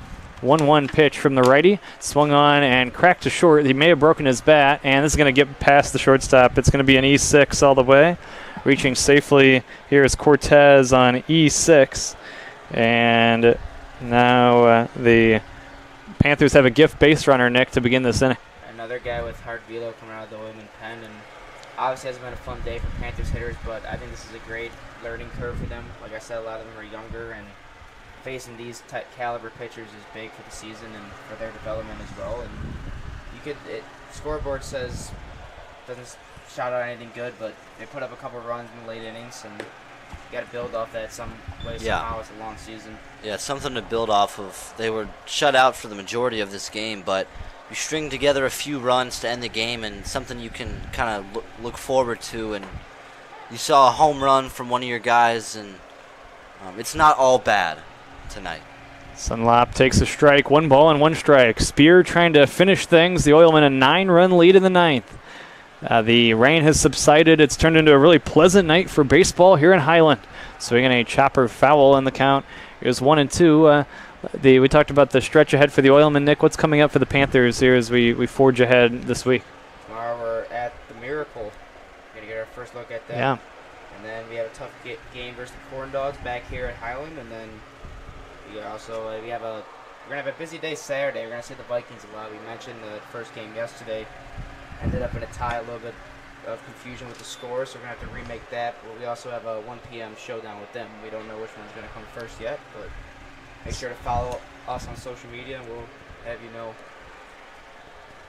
1-1 pitch from the righty. Swung on and cracked to short. He may have broken his bat, and this is going to get past the shortstop. It's going to be an E6 all the way. Reaching safely here is Cortez on E6. And now the Panthers have a gift base runner, Nick, to begin this inning. Another guy with hard velo coming out of the Oilmen pen, and obviously hasn't been a fun day for Panthers hitters, but I think this is a great learning curve for them. Like I said, a lot of them are younger, and facing these caliber pitchers is big for the season and for their development as well. And scoreboard says doesn't shout out anything good, but they put up a couple runs in the late innings, and you got to build off that some way somehow. It's a long season. Yeah, it's something to build off of. They were shut out for the majority of this game, but you string together a few runs to end the game, and something you can kind of look forward to. And you saw a home run from one of your guys, and it's not all bad tonight. Sunlop takes a strike, 1 ball and 1 strike. Spear trying to finish things. The Oilmen a 9-run lead in the 9th. The rain has subsided. It's turned into a really pleasant night for baseball here in Highland. Swinging a chopper foul in the count. Here's 1-2. We talked about the stretch ahead for the Oilmen. Nick, what's coming up for the Panthers here as we forge ahead this week? Tomorrow we're at the Miracle. We're going to get our first look at that. Yeah. And then we have a tough game versus the Corn Dogs back here at Highland. And then we also we're going to have a busy day Saturday. We're going to see the Vikings a lot. We mentioned the first game yesterday. Ended up in a tie, a little bit of confusion with the score, so we're going to have to remake that. But we also have a 1 p.m. showdown with them. We don't know which one's going to come first yet, but make sure to follow us on social media, and we'll have you know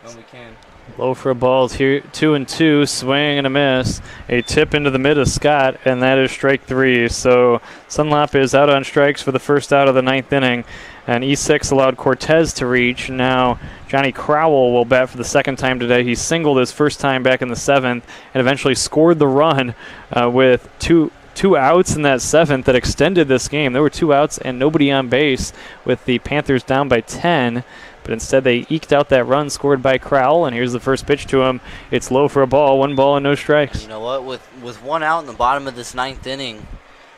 when we can. Low for a ball here, 2-2, swing and a miss. A tip into the mid of Scott, and that is strike 3. So Sunlop is out on strikes for the first out of the 9th inning. And E6 allowed Cortez to reach. Now Johnny Crowell will bat for the second time today. He singled his first time back in the 7th and eventually scored the run with two outs in that 7th that extended this game. There were 2 outs and nobody on base with the Panthers down by 10. But instead they eked out that run scored by Crowell, and here's the first pitch to him. It's low for a ball, 1 ball and no strikes. You know what? With 1 out in the bottom of this 9th inning,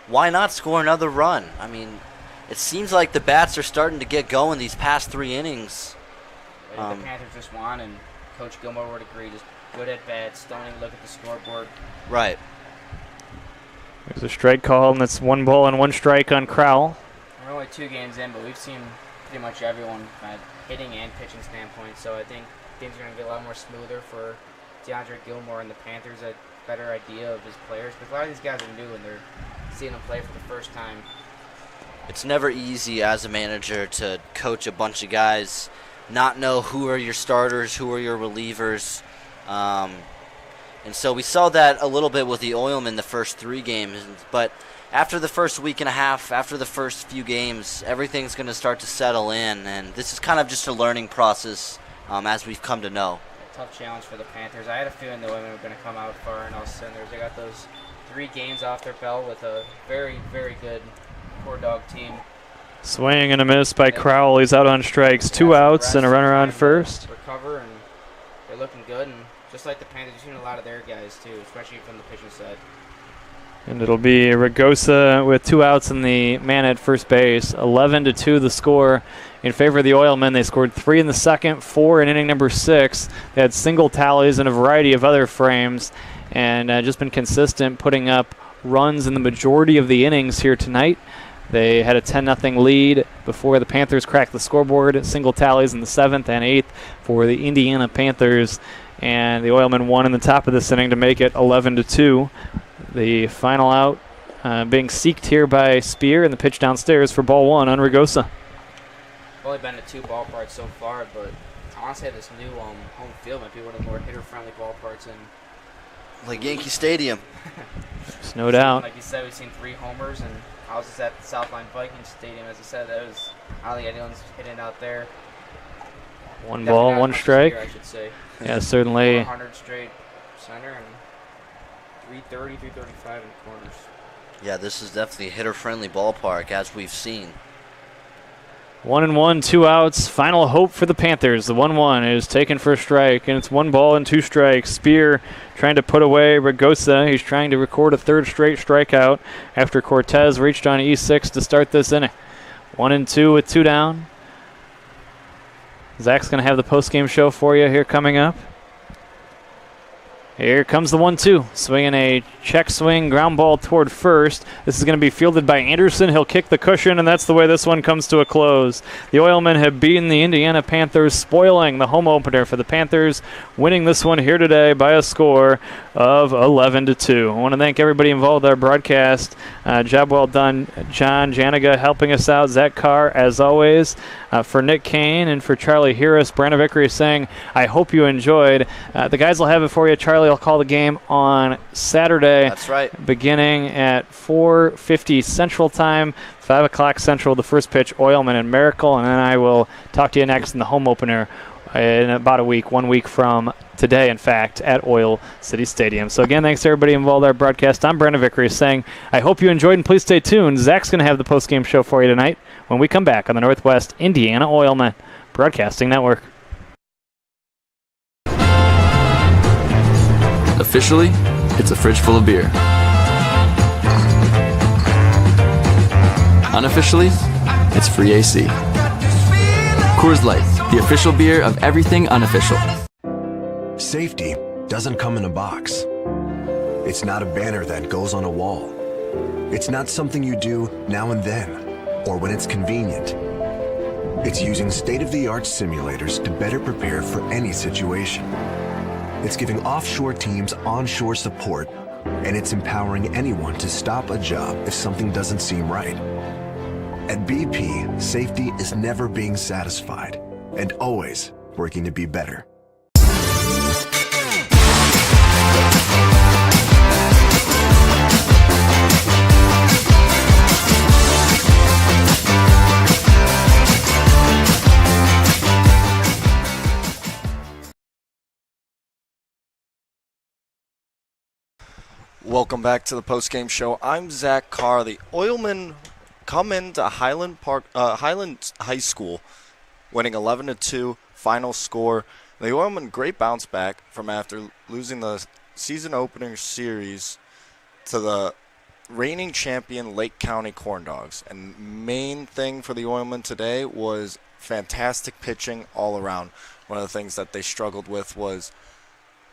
why not score another run? I mean, it seems like the bats are starting to get going these past 3 innings. The Panthers just won, and Coach Gilmore would agree. Just good at bats, don't even look at the scoreboard. Right. There's a strike call, and that's 1 ball and 1 strike on Crowell. We're only 2 games in, but we've seen pretty much everyone from a hitting and pitching standpoint, so I think things are going to get a lot more smoother for DeAndre Gilmore and the Panthers. A better idea of his players, because a lot of these guys are new and they're seeing them play for the first time. It's never easy as a manager to coach a bunch of guys, not know who are your starters, who are your relievers. And so we saw that a little bit with the Oilmen the first 3 games. But after the first week and a half, after the first few games, everything's going to start to settle in. And this is kind of just a learning process as we've come to know. A tough challenge for the Panthers. I had a feeling the Oilmen were going to come out far in all cylinders. They got those 3 games off their belt with a very, very good Corn Dog team. Swing and a miss by Crowell. He's out on strikes. 2 outs and a runner on first. Recover, and they're looking good. And just like the Panthers, you've seen a lot of their guys too, especially from the pitching side. And it'll be Ragosa with 2 outs and the man at first base. 11-2 the score in favor of the Oilmen. They scored 3 in the 2nd, 4 in inning number 6. They had single tallies and a variety of other frames, and just been consistent, putting up runs in the majority of the innings here tonight. They had a 10-0 lead before the Panthers cracked the scoreboard. Single tallies in the 7th and 8th for the Indiana Panthers. And the Oilmen won in the top of this inning to make it 11-2. The final out being seeked here by Spear, and the pitch downstairs for ball 1 on Ragosa. Only been to 2 ballparks so far, but I want to say this new home field might be one of the more hitter-friendly ballparks in. Like Yankee Stadium. There's no doubt. Like you said, we've seen 3 homers, and I was just at the Southline Vikings Stadium. As I said, I don't think anyone's hitting out there. 1 ball, 1 strike. Here, I should say. Yeah, certainly. 400 straight center and 330, 335 in the corners. Yeah, this is definitely a hitter-friendly ballpark, as we've seen. 1-1, 2 outs. Final hope for the Panthers. The 1-1 is taken for a strike, and it's 1 ball and 2 strikes. Spear trying to put away Ragosa. He's trying to record a third straight strikeout after Cortez reached on E6 to start this inning. 1-2 with 2 down. Zach's going to have the postgame show for you here coming up. Here comes the 1-2. Swinging a check swing, ground ball toward first. This is going to be fielded by Anderson. He'll kick the cushion, and that's the way this one comes to a close. The Oilmen have beaten the Indiana Panthers, spoiling the home opener for the Panthers, winning this one here today by a score of 11-2. I want to thank everybody involved with our broadcast. Job well done, John Janiga helping us out. Zach Carr, as always. For Nick Kane and for Charlie Harris, Brandon Vickery saying, I hope you enjoyed. The guys will have it for you. Charlie will call the game on Saturday. That's right. Beginning at 4:50 Central Time, 5 o'clock Central, the first pitch, Oilmen and Miracle. And then I will talk to you next in the home opener in about a week, 1 week from today, in fact, at Oil City Stadium. So again, thanks to everybody involved in our broadcast. I'm Brandon Vickery saying, I hope you enjoyed, and please stay tuned. Zach's going to have the postgame show for you tonight when we come back on the Northwest Indiana Oilmen Broadcasting Network. Officially, it's a fridge full of beer. Unofficially, it's free AC. Coors Light, the official beer of everything unofficial. Safety doesn't come in a box. It's not a banner that goes on a wall. It's not something you do now and then, or when it's convenient. It's using state-of-the-art simulators to better prepare for any situation. It's giving offshore teams onshore support, and it's empowering anyone to stop a job if something doesn't seem right. At BP, safety is never being satisfied and always working to be better. Welcome back to the postgame show. I'm Zach Carr. The Oilmen come into Highland High School, winning 11-2. Final score. The Oilmen, great bounce back from after losing the season opener series to the reigning champion Lake County Corn Dogs. And main thing for the Oilmen today was fantastic pitching all around. One of the things that they struggled with was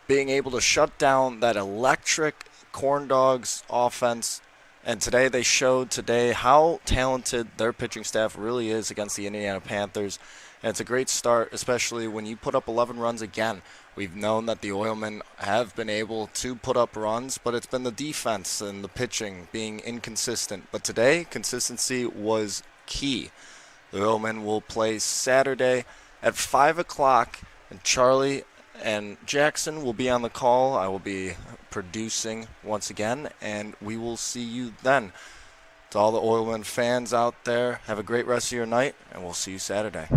being able to shut down that electric Corn Dogs offense, and today they showed how talented their pitching staff really is against the Indiana Panthers, and it's a great start, especially when you put up 11 runs again. We've known that the Oilmen have been able to put up runs, but it's been the defense and the pitching being inconsistent. But today, consistency was key. The Oilmen will play Saturday at 5 o'clock, and Charlie and Jackson will be on the call. I will be producing once again, and we will see you then. To all the Oilmen fans out there, have a great rest of your night, and we'll see you Saturday.